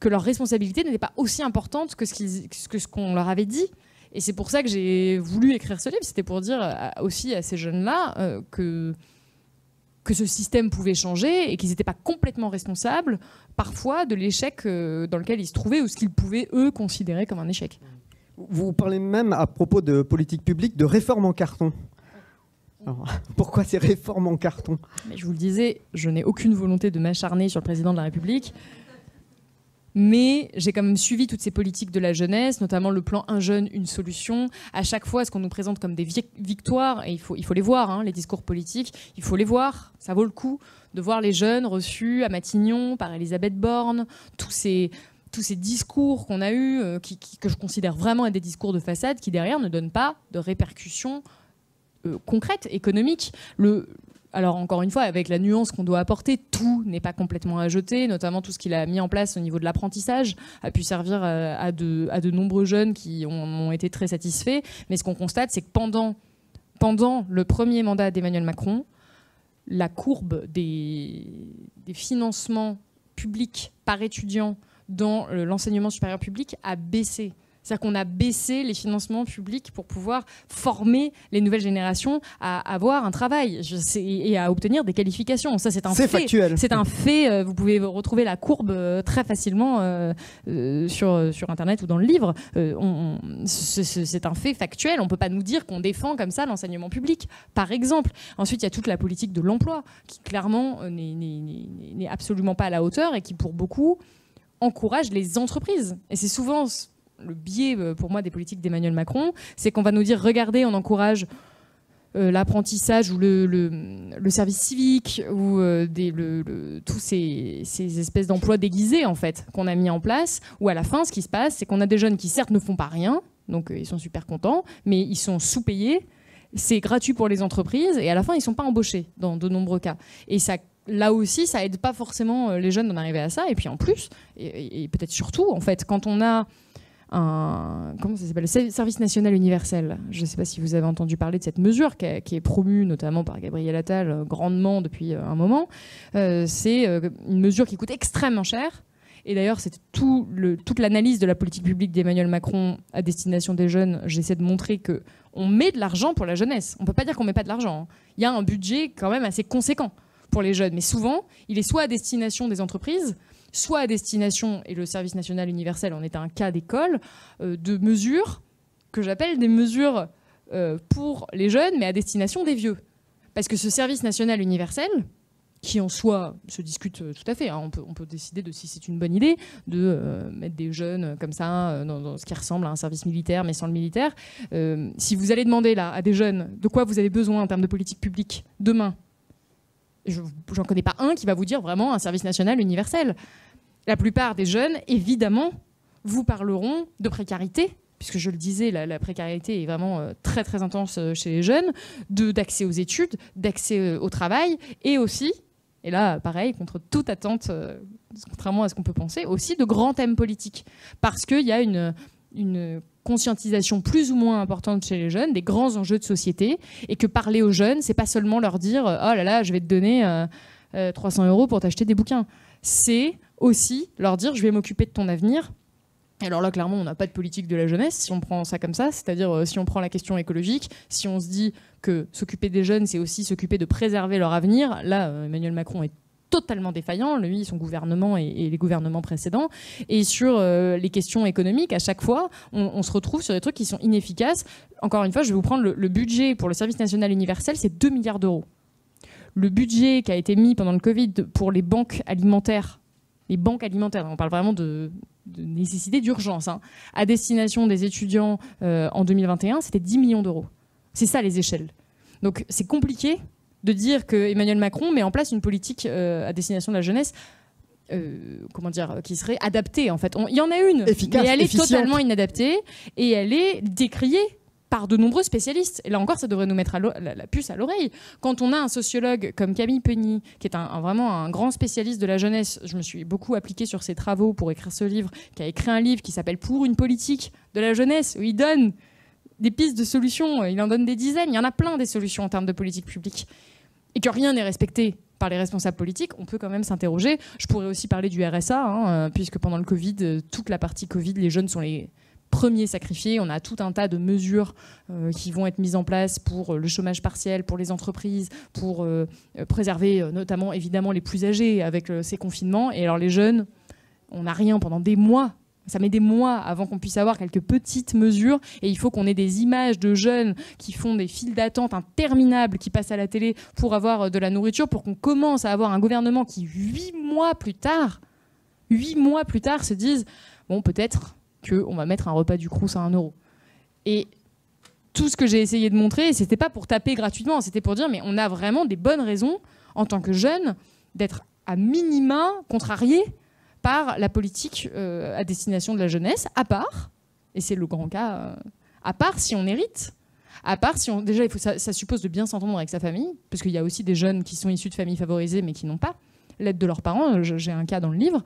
que leur responsabilité n'était pas aussi importante que ce qu'on leur avait dit. Et c'est pour ça que j'ai voulu écrire ce livre. C'était pour dire aussi à ces jeunes-là que ce système pouvait changer et qu'ils n'étaient pas complètement responsables, parfois, de l'échec dans lequel ils se trouvaient ou ce qu'ils pouvaient, eux, considérer comme un échec. Vous parlez même, à propos de politique publique, de réforme en carton. Alors, pourquoi ces réformes en carton ? Mais je vous le disais, je n'ai aucune volonté de m'acharner sur le président de la République. Mais j'ai quand même suivi toutes ces politiques de la jeunesse, notamment le plan Un jeune, une solution. À chaque fois, ce qu'on nous présente comme des victoires, et il faut les voir, hein, les discours politiques, il faut les voir, ça vaut le coup de voir les jeunes reçus à Matignon par Elisabeth Borne, tous ces discours qu'on a eus, que je considère vraiment être des discours de façade, qui derrière ne donnent pas de répercussions concrètes, économiques. Alors encore une fois, avec la nuance qu'on doit apporter, tout n'est pas complètement à jeter, notamment tout ce qu'il a mis en place au niveau de l'apprentissage a pu servir à de nombreux jeunes qui ont été très satisfaits. Mais ce qu'on constate, c'est que pendant le premier mandat d'Emmanuel Macron, la courbe des financements publics par étudiant dans l'enseignement supérieur public a baissé. C'est-à-dire qu'on a baissé les financements publics pour pouvoir former les nouvelles générations à avoir un travail et à obtenir des qualifications. Ça, c'est un fait. C'est factuel. C'est un fait. Vous pouvez retrouver la courbe très facilement sur Internet ou dans le livre. C'est un fait factuel. On ne peut pas nous dire qu'on défend comme ça l'enseignement public, par exemple. Ensuite, il y a toute la politique de l'emploi qui, clairement, n'est absolument pas à la hauteur et qui, pour beaucoup, encourage les entreprises. Et c'est souvent le biais, pour moi, des politiques d'Emmanuel Macron, c'est qu'on va nous dire, regardez, on encourage l'apprentissage ou le service civique ou tous ces espèces d'emplois déguisés, en fait, qu'on a mis en place, où à la fin, ce qui se passe, c'est qu'on a des jeunes qui, certes, ne font pas rien, donc ils sont super contents, mais ils sont sous-payés, c'est gratuit pour les entreprises, et à la fin, ils ne sont pas embauchés, dans de nombreux cas. Et ça, là aussi, ça aide pas forcément les jeunes d'en arriver à ça, et puis en plus, et peut-être surtout, en fait, quand on a comment ça s'appelle, le service national universel. Je ne sais pas si vous avez entendu parler de cette mesure qui est promue notamment par Gabriel Attal grandement depuis un moment. C'est une mesure qui coûte extrêmement cher. Et d'ailleurs, c'est toute l'analyse de la politique publique d'Emmanuel Macron à destination des jeunes. J'essaie de montrer qu'on met de l'argent pour la jeunesse. On ne peut pas dire qu'on ne met pas de l'argent. Il y a un budget quand même assez conséquent pour les jeunes. Mais souvent, il est soit à destination des entreprises, soit à destination, et le service national universel en est un cas d'école, de mesures que j'appelle des mesures pour les jeunes, mais à destination des vieux. Parce que ce service national universel, qui en soi se discute tout à fait, hein, on peut décider de si c'est une bonne idée de mettre des jeunes comme ça dans ce qui ressemble à un service militaire, mais sans le militaire. Si vous allez demander là à des jeunes de quoi vous avez besoin en termes de politique publique demain, j'en connais pas un qui va vous dire vraiment un service national universel. La plupart des jeunes, évidemment, vous parleront de précarité, puisque je le disais, la précarité est vraiment très très intense chez les jeunes, d'accès aux études, d'accès au travail, et aussi, et là pareil, contre toute attente, contrairement à ce qu'on peut penser, aussi de grands thèmes politiques. Parce qu'il y a une conscientisation plus ou moins importante chez les jeunes, des grands enjeux de société, et que parler aux jeunes, c'est pas seulement leur dire « Oh là là, je vais te donner 300 € pour t'acheter des bouquins ». C'est aussi leur dire « Je vais m'occuper de ton avenir ». Alors là, clairement, on n'a pas de politique de la jeunesse, si on prend ça comme ça, c'est-à-dire si on prend la question écologique, si on se dit que s'occuper des jeunes, c'est aussi s'occuper de préserver leur avenir, là, Emmanuel Macron est totalement défaillant, lui, son gouvernement et les gouvernements précédents. Et sur les questions économiques, à chaque fois, on se retrouve sur des trucs qui sont inefficaces. Encore une fois, je vais vous prendre le budget pour le service national universel, c'est 2 milliards d'euros. Le budget qui a été mis pendant le Covid pour les banques alimentaires, on parle vraiment de nécessité d'urgence, hein, à destination des étudiants en 2021, c'était 10 millions d'euros. C'est ça les échelles. Donc c'est compliqué de dire que Emmanuel Macron met en place une politique à destination de la jeunesse qui serait adaptée, en fait. Il y en a une, efficace, mais elle est efficiente, totalement inadaptée et elle est décriée par de nombreux spécialistes. Et là encore, ça devrait nous mettre la puce à l'oreille. Quand on a un sociologue comme Camille Penny, qui est vraiment un grand spécialiste de la jeunesse, je me suis beaucoup appliquée sur ses travaux pour écrire ce livre, qui a écrit un livre qui s'appelle « Pour une politique de la jeunesse », où il donne des pistes de solutions, il en donne des dizaines, il y en a plein des solutions en termes de politique publique. Et que rien n'est respecté par les responsables politiques, on peut quand même s'interroger. Je pourrais aussi parler du RSA, puisque pendant le Covid, toute la partie Covid, les jeunes sont les premiers sacrifiés. On a tout un tas de mesures qui vont être mises en place pour le chômage partiel, pour les entreprises, pour préserver notamment évidemment les plus âgés avec ces confinements. Et alors les jeunes, on n'a rien pendant des mois. Ça met des mois avant qu'on puisse avoir quelques petites mesures et il faut qu'on ait des images de jeunes qui font des files d'attente interminables qui passent à la télé pour avoir de la nourriture, pour qu'on commence à avoir un gouvernement qui, 8 mois plus tard, 8 mois plus tard, se disent bon, peut-être qu'on va mettre un repas du Crous à 1 euro. Et tout ce que j'ai essayé de montrer, c'était pas pour taper gratuitement, c'était pour dire mais on a vraiment des bonnes raisons en tant que jeunes d'être à minima contrariés par la politique à destination de la jeunesse, à part, et c'est le grand cas, à part si on hérite, à part si on... Déjà, ça suppose de bien s'entendre avec sa famille, parce qu'il y a aussi des jeunes qui sont issus de familles favorisées mais qui n'ont pas l'aide de leurs parents, j'ai un cas dans le livre,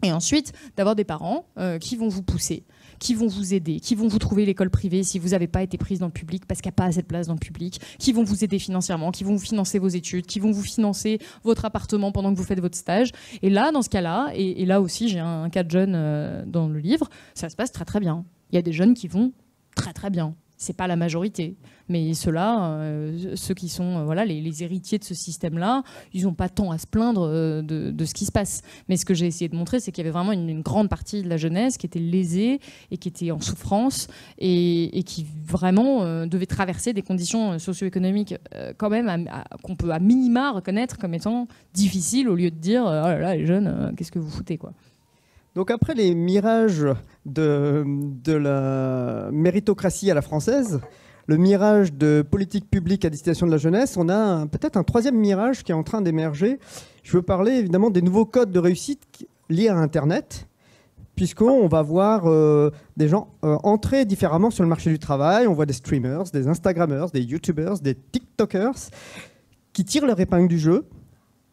et ensuite d'avoir des parents qui vont vous pousser, qui vont vous aider, qui vont vous trouver l'école privée si vous n'avez pas été prise dans le public parce qu'il n'y a pas assez de place dans le public, qui vont vous aider financièrement, qui vont vous financer vos études, qui vont vous financer votre appartement pendant que vous faites votre stage. Et là, dans ce cas-là, et là aussi j'ai un cas de jeune dans le livre, ça se passe très très bien. Il y a des jeunes qui vont très très bien. C'est pas la majorité, mais ceux-là, ceux qui sont voilà, les héritiers de ce système-là, ils n'ont pas tant à se plaindre de ce qui se passe. Mais ce que j'ai essayé de montrer, c'est qu'il y avait vraiment une grande partie de la jeunesse qui était lésée et qui était en souffrance et qui vraiment devait traverser des conditions socio-économiques quand même qu'on peut à minima reconnaître comme étant difficiles, au lieu de dire oh là là, les jeunes, qu'est-ce que vous foutez quoi. Donc après les mirages de la méritocratie à la française, le mirage de politique publique à destination de la jeunesse, on a peut-être un troisième mirage qui est en train d'émerger. Je veux parler évidemment des nouveaux codes de réussite liés à Internet, puisqu'on va voir des gens entrer différemment sur le marché du travail. On voit des streamers, des Instagrammers, des YouTubers, des TikTokers qui tirent leur épingle du jeu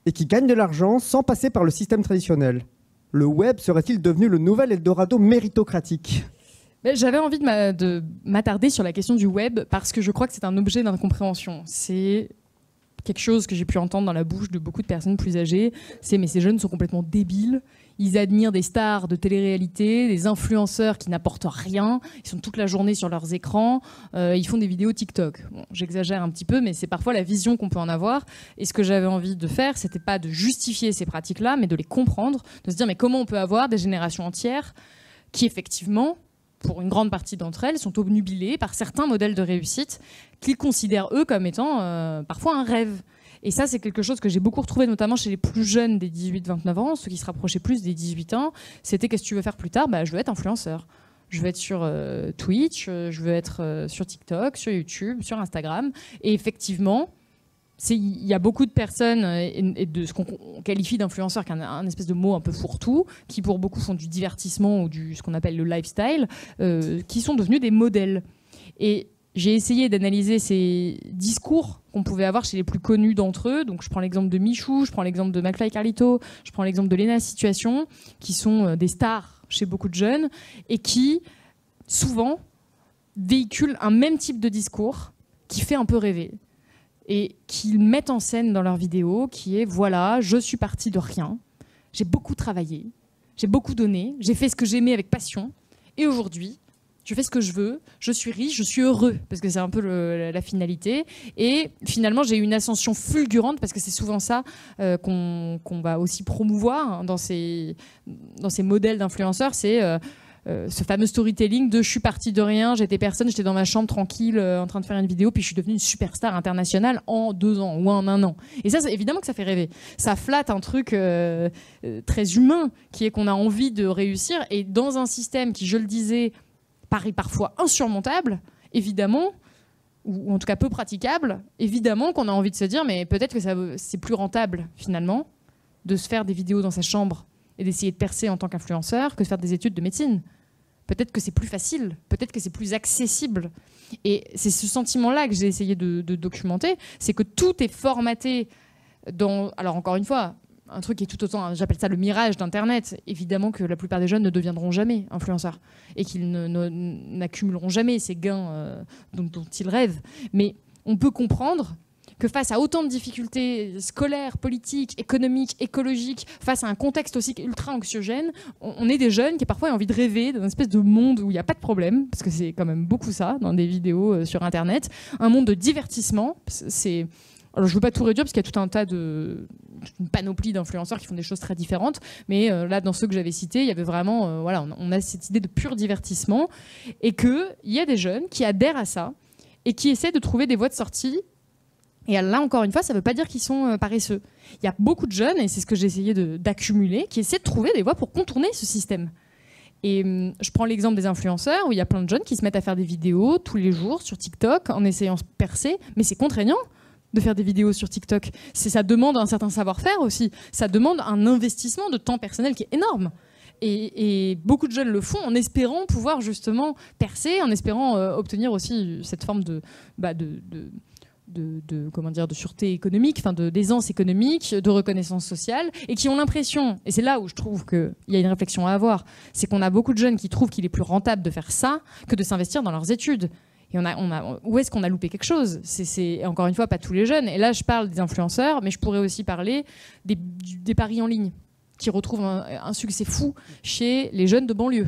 et qui gagnent de l'argent sans passer par le système traditionnel. Le web serait-il devenu le nouvel Eldorado méritocratique ? J'avais envie de m'attarder sur la question du web parce que je crois que c'est un objet d'incompréhension. C'est quelque chose que j'ai pu entendre dans la bouche de beaucoup de personnes plus âgées. C'est mais ces jeunes sont complètement débiles. Ils admirent des stars de télé-réalité, des influenceurs qui n'apportent rien. Ils sont toute la journée sur leurs écrans. Ils font des vidéos TikTok. Bon, j'exagère un petit peu, mais c'est parfois la vision qu'on peut en avoir. Et ce que j'avais envie de faire, c'était pas de justifier ces pratiques-là, mais de les comprendre, de se dire mais comment on peut avoir des générations entières qui effectivement, pour une grande partie d'entre elles, sont obnubilées par certains modèles de réussite qu'ils considèrent eux comme étant parfois un rêve. Et ça, c'est quelque chose que j'ai beaucoup retrouvé, notamment chez les plus jeunes des 18-29 ans, ceux qui se rapprochaient plus des 18 ans. C'était qu'est-ce que tu veux faire plus tard ? Je veux être influenceur. Je veux être sur Twitch, je veux être sur TikTok, sur YouTube, sur Instagram. Et effectivement, il y a beaucoup de personnes et de ce qu'on qualifie d'influenceurs, qui est un espèce de mot un peu fourre-tout, qui pour beaucoup font du divertissement ou ce qu'on appelle le lifestyle, qui sont devenus des modèles. Et j'ai essayé d'analyser ces discours qu'on pouvait avoir chez les plus connus d'entre eux. Donc je prends l'exemple de Michou, je prends l'exemple de McFly et Carlito, je prends l'exemple de Lena Situation, qui sont des stars chez beaucoup de jeunes et qui, souvent, véhiculent un même type de discours qui fait un peu rêver et qu'ils mettent en scène dans leurs vidéos, qui est voilà, je suis partie de rien, j'ai beaucoup travaillé, j'ai beaucoup donné, j'ai fait ce que j'aimais avec passion et aujourd'hui, je fais ce que je veux, je suis riche, je suis heureux, parce que c'est un peu la finalité. Et finalement, j'ai eu une ascension fulgurante, parce que c'est souvent ça qu'on va aussi promouvoir dans ces modèles d'influenceurs, c'est ce fameux storytelling de je suis partie de rien, j'étais personne, j'étais dans ma chambre tranquille en train de faire une vidéo, puis je suis devenue une superstar internationale en 2 ans ou en 1 an. Et ça, évidemment que ça fait rêver. Ça flatte un truc très humain, qui est qu'on a envie de réussir. Et dans un système qui, je le disais, paraît parfois insurmontable, évidemment, ou en tout cas peu praticable, évidemment qu'on a envie de se dire mais peut-être que c'est plus rentable finalement de se faire des vidéos dans sa chambre et d'essayer de percer en tant qu'influenceur que de faire des études de médecine. Peut-être que c'est plus facile, peut-être que c'est plus accessible. Et c'est ce sentiment-là que j'ai essayé de documenter, c'est que tout est formaté dans... Alors encore une fois, un truc qui est tout autant, j'appelle ça le mirage d'Internet. Évidemment que la plupart des jeunes ne deviendront jamais influenceurs et qu'ils n'accumuleront jamais ces gains dont ils rêvent. Mais on peut comprendre que face à autant de difficultés scolaires, politiques, économiques, écologiques, face à un contexte aussi ultra anxiogène, on est des jeunes qui parfois ont envie de rêver d'un espèce de monde où il n'y a pas de problème, parce que c'est quand même beaucoup ça dans des vidéos sur Internet, un monde de divertissement. Alors, je ne veux pas tout réduire parce qu'il y a tout un tas une panoplie d'influenceurs qui font des choses très différentes, mais là, dans ceux que j'avais cités, il y avait vraiment, on a cette idée de pur divertissement et qu'il y a des jeunes qui adhèrent à ça et qui essaient de trouver des voies de sortie Et là, encore une fois, ça ne veut pas dire qu'ils sont paresseux. Il y a beaucoup de jeunes, et c'est ce que j'ai essayé d'accumuler, qui essaient de trouver des voies pour contourner ce système. Et je prends l'exemple des influenceurs, où il y a plein de jeunes qui se mettent à faire des vidéos tous les jours sur TikTok en essayant de percer, mais c'est contraignant de faire des vidéos sur TikTok. Ça demande un certain savoir-faire aussi. Ça demande un investissement de temps personnel qui est énorme. Et beaucoup de jeunes le font en espérant pouvoir justement percer, en espérant obtenir aussi cette forme comment dire, de sûreté économique, d'aisance économique, de reconnaissance sociale, et qui ont l'impression, et c'est là où je trouve qu'il y a une réflexion à avoir, c'est qu'on a beaucoup de jeunes qui trouvent qu'il est plus rentable de faire ça que de s'investir dans leurs études. Et où est-ce qu'on a loupé quelque chose ? C'est encore une fois pas tous les jeunes. Et là, je parle des influenceurs, mais je pourrais aussi parler des paris en ligne, qui retrouvent un succès fou chez les jeunes de banlieue,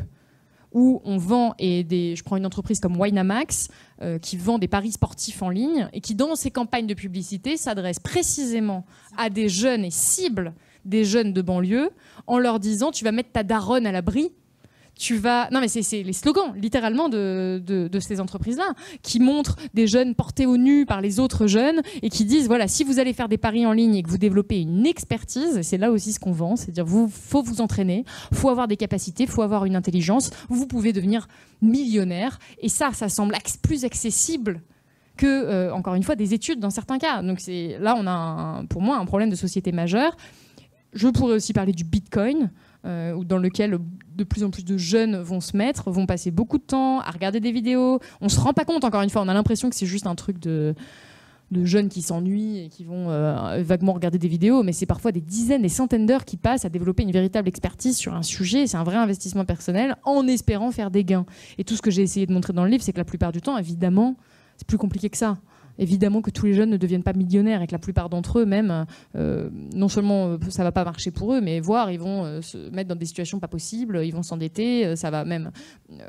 où on vend, je prends une entreprise comme Winamax, qui vend des paris sportifs en ligne, et qui, dans ses campagnes de publicité, s'adresse précisément à des jeunes et cible des jeunes de banlieue, en leur disant « tu vas mettre ta daronne à l'abri ». Non mais c'est les slogans littéralement de ces entreprises-là qui montrent des jeunes portés au nu par les autres jeunes et qui disent voilà, si vous allez faire des paris en ligne et que vous développez une expertise, et c'est là aussi ce qu'on vend, c'est-à-dire faut vous entraîner, faut avoir des capacités, faut avoir une intelligence, vous pouvez devenir millionnaire, et ça semble plus accessible que encore une fois des études dans certains cas. Donc là on a pour moi un problème de société majeur. Je pourrais aussi parler du Bitcoin, dans lequel de plus en plus de jeunes vont se mettre, vont passer beaucoup de temps à regarder des vidéos. On ne se rend pas compte, encore une fois, on a l'impression que c'est juste un truc de jeunes qui s'ennuient et qui vont vaguement regarder des vidéos, mais c'est parfois des dizaines, des centaines d'heures qui passent à développer une véritable expertise sur un sujet. C'est un vrai investissement personnel en espérant faire des gains. Et tout ce que j'ai essayé de montrer dans le livre, c'est que la plupart du temps, évidemment, c'est plus compliqué que ça. Évidemment que tous les jeunes ne deviennent pas millionnaires et que la plupart d'entre eux, même, non seulement ça ne va pas marcher pour eux, mais voire ils vont se mettre dans des situations pas possibles, ils vont s'endetter, ça va même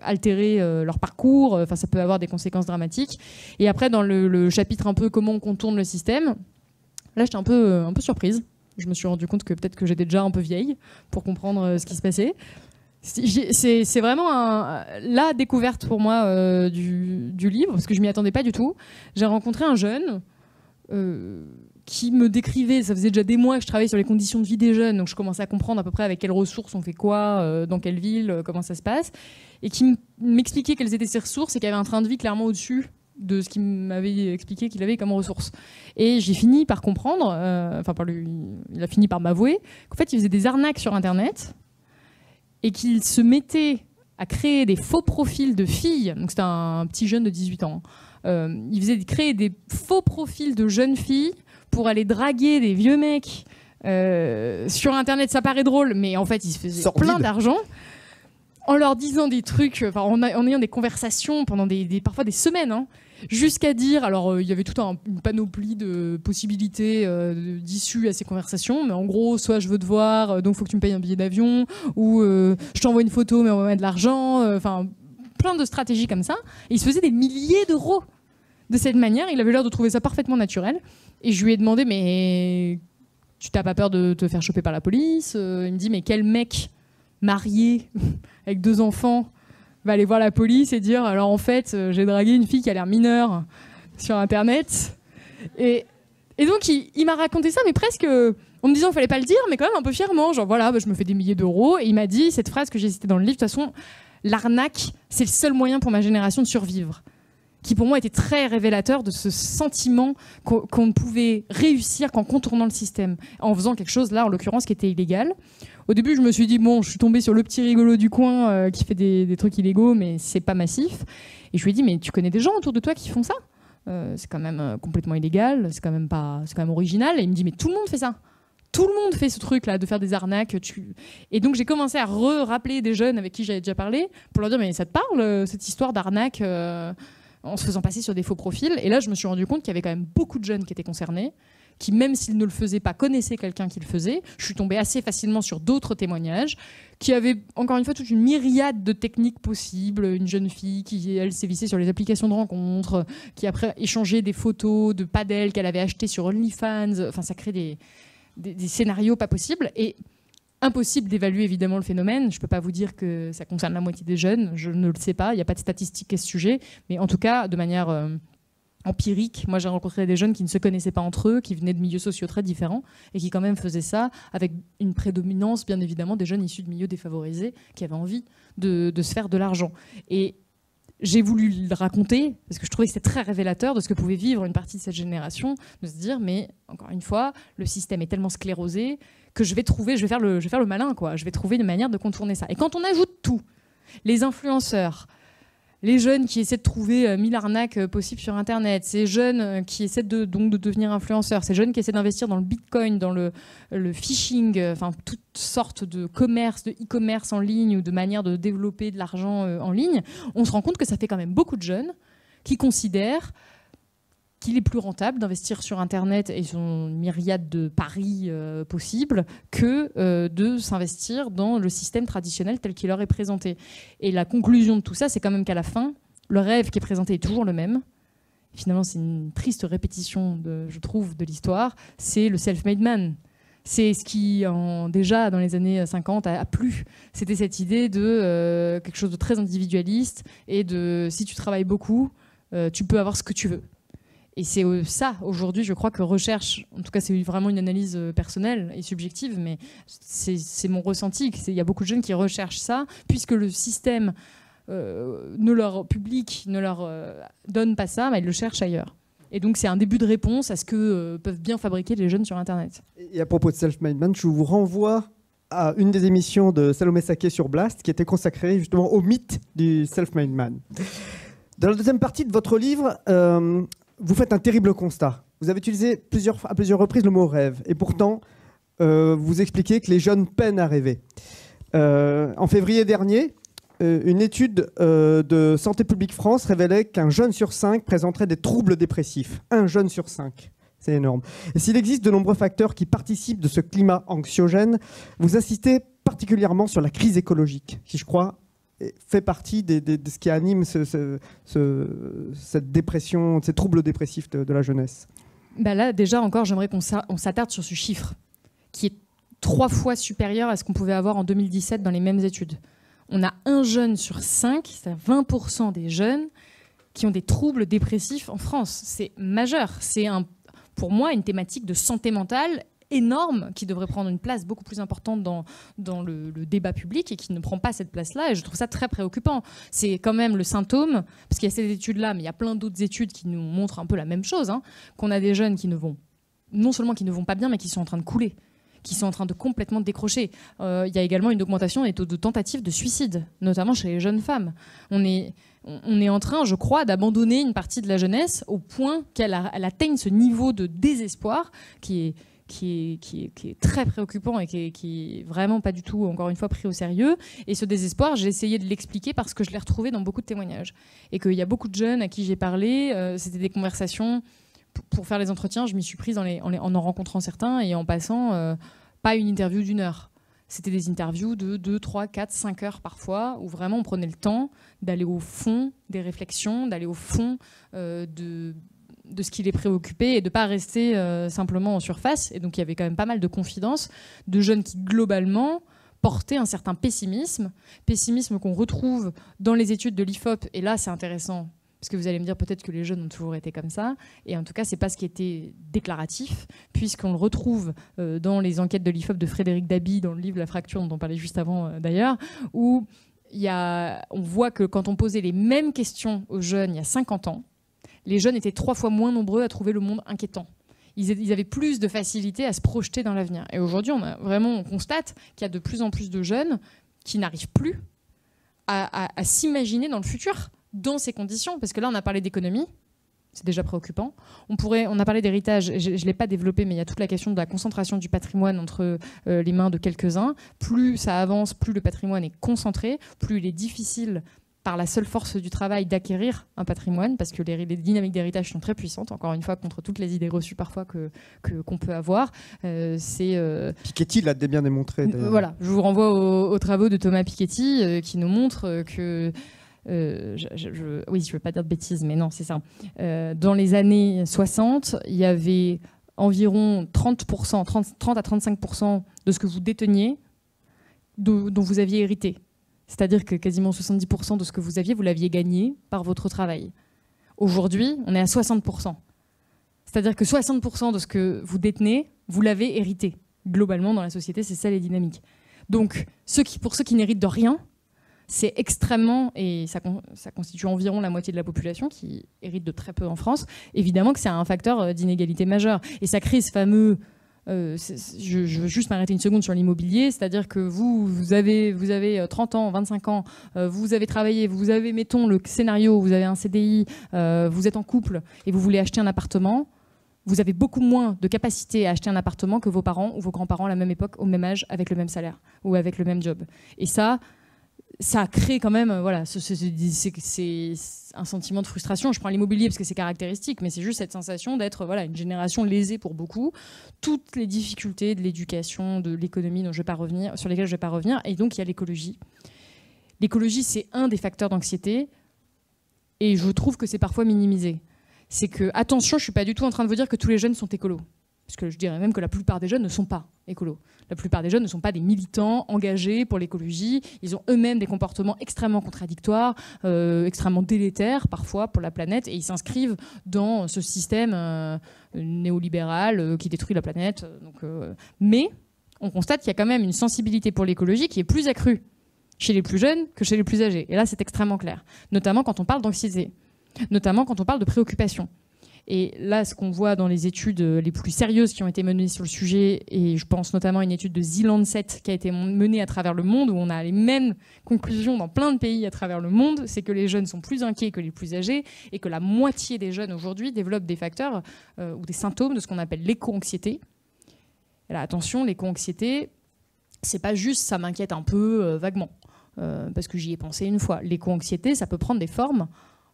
altérer leur parcours, ça peut avoir des conséquences dramatiques. Et après, dans le chapitre un peu comment on contourne le système, là j'étais un peu surprise. Je me suis rendu compte que peut-être que j'étais déjà un peu vieille pour comprendre ce qui se passait. C'est vraiment la découverte pour moi du livre, parce que je m'y attendais pas du tout. J'ai rencontré un jeune qui me décrivait, ça faisait déjà des mois que je travaillais sur les conditions de vie des jeunes, donc je commençais à comprendre à peu près avec quelles ressources on fait quoi, dans quelle ville, comment ça se passe, et qui m'expliquait quelles étaient ses ressources et qu'il y avait un train de vie clairement au-dessus de ce qu'il m'avait expliqué qu'il avait comme ressources. Et j'ai fini par comprendre, il a fini par m'avouer qu'en fait il faisait des arnaques sur Internet, et qu'il se mettait à créer des faux profils de filles. Donc c'était un petit jeune de 18 ans. Il faisait créer des faux profils de jeunes filles pour aller draguer des vieux mecs sur Internet. Ça paraît drôle, mais en fait, il se faisait plein d'argent en leur disant des trucs, en ayant des conversations pendant parfois des semaines, hein, jusqu'à dire, alors il y avait toute une panoplie de possibilités d'issues à ces conversations, mais en gros, soit je veux te voir, donc il faut que tu me payes un billet d'avion, ou je t'envoie une photo, mais on va mettre de l'argent, plein de stratégies comme ça. Et il se faisait des milliers d'euros de cette manière. Il avait l'air de trouver ça parfaitement naturel. Et je lui ai demandé, mais tu t'as pas peur de te faire choper par la police ? Il me dit, mais quel mec marié avec 2 enfants va aller voir la police et dire alors en fait j'ai dragué une fille qui a l'air mineure sur Internet, et donc il m'a raconté ça, mais presque en me disant qu'il fallait pas le dire, mais quand même un peu fièrement, genre voilà, je me fais des milliers d'euros. Et il m'a dit cette phrase que j'ai citée dans le livre: de toute façon, l'arnaque, c'est le seul moyen pour ma génération de survivre, qui pour moi était très révélateur de ce sentiment qu'on ne pouvait réussir qu'en contournant le système, en faisant quelque chose là en l'occurrence qui était illégal. Au début, je me suis dit, bon, je suis tombée sur le petit rigolo du coin qui fait des trucs illégaux, mais c'est pas massif. Et je lui ai dit, mais tu connais des gens autour de toi qui font ça ? C'est quand même complètement illégal, c'est quand même original. Et il me dit, mais tout le monde fait ça. Tout le monde fait ce truc-là, de faire des arnaques. Et donc, j'ai commencé à rappeler des jeunes avec qui j'avais déjà parlé, pour leur dire, mais ça te parle, cette histoire d'arnaque en se faisant passer sur des faux profils ? Et là, je me suis rendu compte qu'il y avait quand même beaucoup de jeunes qui étaient concernés, qui, même s'ils ne le faisaient pas, connaissaient quelqu'un qui le faisait. Je suis tombée assez facilement sur d'autres témoignages qui avaient, encore une fois, toute une myriade de techniques possibles. Une jeune fille qui, elle, sévissait sur les applications de rencontres, qui après échangeait des photos de padel qu'elle avait achetées sur OnlyFans. Enfin, ça crée des scénarios pas possibles. Et impossible d'évaluer évidemment le phénomène. Je ne peux pas vous dire que ça concerne la moitié des jeunes. Je ne le sais pas. Il n'y a pas de statistiques à ce sujet. Mais en tout cas, de manière empirique. Moi, j'ai rencontré des jeunes qui ne se connaissaient pas entre eux, qui venaient de milieux sociaux très différents et qui quand même faisaient ça avec une prédominance, bien évidemment, des jeunes issus de milieux défavorisés qui avaient envie de se faire de l'argent. Et j'ai voulu le raconter parce que je trouvais que c'était très révélateur de ce que pouvait vivre une partie de cette génération, de se dire, mais encore une fois, le système est tellement sclérosé que je vais faire le malin, quoi. Je vais trouver une manière de contourner ça. Et quand on ajoute tout, les influenceurs, les jeunes qui essaient de trouver 1000 arnaques possibles sur Internet, ces jeunes qui essaient donc de devenir influenceurs, ces jeunes qui essaient d'investir dans le bitcoin, dans le phishing, enfin toutes sortes de commerce, de e-commerce en ligne ou de manière de développer de l'argent en ligne, on se rend compte que ça fait quand même beaucoup de jeunes qui considèrent qu'il est plus rentable d'investir sur Internet et son myriade de paris possibles que de s'investir dans le système traditionnel tel qu'il leur est présenté. Et la conclusion de tout ça, c'est quand même qu'à la fin, le rêve qui est présenté est toujours le même. Finalement, c'est une triste répétition, je trouve, de l'histoire. C'est le self-made man. C'est ce qui, déjà dans les années 50, a plu. C'était cette idée de quelque chose de très individualiste et de si tu travailles beaucoup, tu peux avoir ce que tu veux. Et c'est ça, aujourd'hui, je crois que recherche, en tout cas c'est vraiment une analyse personnelle et subjective, mais c'est mon ressenti, il y a beaucoup de jeunes qui recherchent ça, puisque le système public ne leur donne pas ça, mais ils le cherchent ailleurs. Et donc c'est un début de réponse à ce que peuvent bien fabriquer les jeunes sur Internet. Et à propos de Self-Made Man, je vous renvoie à une des émissions de Salomé Saké sur Blast, qui était consacrée justement au mythe du Self-Made Man. Dans la deuxième partie de votre livre, vous faites un terrible constat. Vous avez utilisé à plusieurs reprises le mot rêve. Et pourtant, vous expliquez que les jeunes peinent à rêver. En février dernier, une étude de Santé publique France révélait qu'un jeune sur 5 présenterait des troubles dépressifs. Un jeune sur 5. C'est énorme. Et s'il existe de nombreux facteurs qui participent de ce climat anxiogène, vous insistez particulièrement sur la crise écologique, qui, je crois, fait partie de ce qui anime cette dépression, ces troubles dépressifs de la jeunesse. Bah là, déjà encore, j'aimerais qu'on s'attarde sur ce chiffre, qui est 3 fois supérieur à ce qu'on pouvait avoir en 2017 dans les mêmes études. On a un jeune sur 5, c'est-à-dire 20% des jeunes, qui ont des troubles dépressifs en France. C'est majeur. C'est pour moi une thématique de santé mentale énorme qui devrait prendre une place beaucoup plus importante dans le débat public et qui ne prend pas cette place-là. Et je trouve ça très préoccupant. C'est quand même le symptôme, parce qu'il y a ces études-là, mais il y a plein d'autres études qui nous montrent un peu la même chose, hein, qu'on a des jeunes qui non seulement qui ne vont pas bien, mais qui sont en train de couler, qui sont en train de complètement décrocher. Il y a également une augmentation des taux de tentatives de suicide, notamment chez les jeunes femmes. On est en train, je crois, d'abandonner une partie de la jeunesse au point qu'elle atteigne ce niveau de désespoir qui est très préoccupant et qui est vraiment pas du tout, encore une fois, pris au sérieux. Et ce désespoir, j'ai essayé de l'expliquer parce que je l'ai retrouvé dans beaucoup de témoignages. Et qu'il y a beaucoup de jeunes à qui j'ai parlé, c'était des conversations. Pour faire les entretiens, je m'y suis prise en rencontrant certains et en passant pas une interview d'1 heure. C'était des interviews de 2, 3, 4, 5 heures parfois, où vraiment on prenait le temps d'aller au fond des réflexions, d'aller au fond de ce qui les préoccupait et de ne pas rester simplement en surface. Et donc il y avait quand même pas mal de confidences de jeunes qui globalement portaient un certain pessimisme qu'on retrouve dans les études de l'IFOP. Et là c'est intéressant, parce que vous allez me dire peut-être que les jeunes ont toujours été comme ça. Et en tout cas, ce n'est pas ce qui était déclaratif, puisqu'on le retrouve dans les enquêtes de l'IFOP de Frédéric Dabi, dans le livre La fracture, dont on parlait juste avant d'ailleurs, où on voit que quand on posait les mêmes questions aux jeunes il y a 50 ans, les jeunes étaient 3 fois moins nombreux à trouver le monde inquiétant. Ils avaient plus de facilité à se projeter dans l'avenir. Et aujourd'hui, on constate qu'il y a de plus en plus de jeunes qui n'arrivent plus à s'imaginer dans le futur, dans ces conditions. Parce que là, on a parlé d'économie, c'est déjà préoccupant. On a parlé d'héritage, je ne l'ai pas développé, mais il y a toute la question de la concentration du patrimoine entre les mains de quelques-uns. Plus ça avance, plus le patrimoine est concentré, plus il est difficile par la seule force du travail d'acquérir un patrimoine, parce que les dynamiques d'héritage sont très puissantes, encore une fois, contre toutes les idées reçues parfois qu'on peut avoir. Piketty l'a bien démontré. Voilà, je vous renvoie aux travaux de Thomas Piketty qui nous montrent que... oui, je ne veux pas dire de bêtises, mais non, c'est ça. Dans les années 60, il y avait environ 30 à 35% de ce que vous déteniez dont vous aviez hérité. C'est-à-dire que quasiment 70% de ce que vous aviez, vous l'aviez gagné par votre travail. Aujourd'hui, on est à 60%. C'est-à-dire que 60% de ce que vous détenez, vous l'avez hérité. Globalement, dans la société, c'est ça les dynamiques. Donc, pour ceux qui n'héritent de rien, c'est extrêmement, et ça constitue environ la moitié de la population qui hérite de très peu en France, évidemment que c'est un facteur d'inégalité majeur. Et ça crée ce fameux... je veux juste m'arrêter une seconde sur l'immobilier, c'est-à-dire que vous avez 30 ans, 25 ans, vous avez travaillé, vous avez, mettons, le scénario, vous avez un CDI, vous êtes en couple et vous voulez acheter un appartement, vous avez beaucoup moins de capacité à acheter un appartement que vos parents ou vos grands-parents à la même époque, au même âge, avec le même salaire ou avec le même job. Et ça crée quand même, voilà, c'est un sentiment de frustration. Je prends l'immobilier parce que c'est caractéristique, mais c'est juste cette sensation d'être une génération lésée pour beaucoup. Toutes les difficultés de l'éducation, de l'économie sur lesquelles je ne vais pas revenir. Et donc, il y a l'écologie. L'écologie, c'est un des facteurs d'anxiété et je trouve que c'est parfois minimisé. C'est que, attention, je ne suis pas du tout en train de vous dire que tous les jeunes sont écolos. Parce que je dirais même que la plupart des jeunes ne sont pas écolos. La plupart des jeunes ne sont pas des militants engagés pour l'écologie. Ils ont eux-mêmes des comportements extrêmement contradictoires, extrêmement délétères parfois pour la planète, et ils s'inscrivent dans ce système néolibéral qui détruit la planète. Mais on constate qu'il y a quand même une sensibilité pour l'écologie qui est plus accrue chez les plus jeunes que chez les plus âgés. Et là, c'est extrêmement clair. Notamment quand on parle d'anxiété, notamment quand on parle de préoccupation. Et là, ce qu'on voit dans les études les plus sérieuses qui ont été menées sur le sujet, et je pense notamment à une étude de The Lancet qui a été menée à travers le monde, où on a les mêmes conclusions dans plein de pays à travers le monde, c'est que les jeunes sont plus inquiets que les plus âgés, et que la moitié des jeunes aujourd'hui développent des facteurs ou des symptômes de ce qu'on appelle l'éco-anxiété. Et là, attention, l'éco-anxiété, c'est pas juste ça m'inquiète un peu vaguement, parce que j'y ai pensé une fois. L'éco-anxiété, ça peut prendre des formes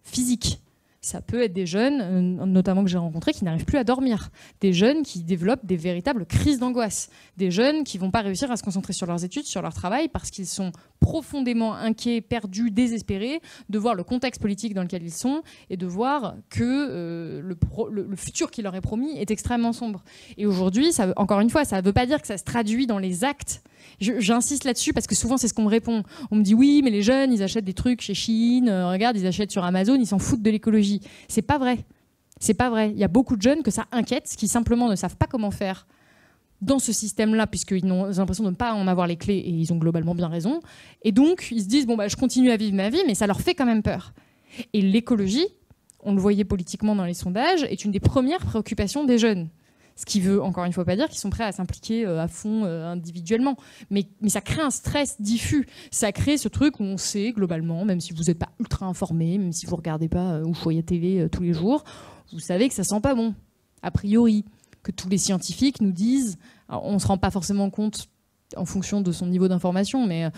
physiques. Ça peut être des jeunes, notamment que j'ai rencontrés, qui n'arrivent plus à dormir. Des jeunes qui développent des véritables crises d'angoisse. Des jeunes qui ne vont pas réussir à se concentrer sur leurs études, sur leur travail, parce qu'ils sont profondément inquiets, perdus, désespérés de voir le contexte politique dans lequel ils sont et de voir que le futur qui leur est promis est extrêmement sombre. Et aujourd'hui, encore une fois, ça ne veut pas dire que ça se traduit dans les actes. J'insiste là-dessus parce que souvent c'est ce qu'on me répond. On me dit oui, mais les jeunes ils achètent des trucs chez Shein, regarde, ils achètent sur Amazon, ils s'en foutent de l'écologie. C'est pas vrai. C'est pas vrai. Il y a beaucoup de jeunes que ça inquiète, qui simplement ne savent pas comment faire dans ce système-là, puisqu'ils ont l'impression de ne pas en avoir les clés et ils ont globalement bien raison. Et donc ils se disent je continue à vivre ma vie, mais ça leur fait quand même peur. Et l'écologie, on le voyait politiquement dans les sondages, est une des premières préoccupations des jeunes. Ce qui veut, encore une fois, pas dire qu'ils sont prêts à s'impliquer à fond individuellement. Mais ça crée un stress diffus. Ça crée ce truc où on sait, globalement, même si vous n'êtes pas ultra informé, même si vous ne regardez pas Ushuaïa TV tous les jours, vous savez que ça sent pas bon, a priori. Que tous les scientifiques nous disent, alors, on ne se rend pas forcément compte en fonction de son niveau d'information, mais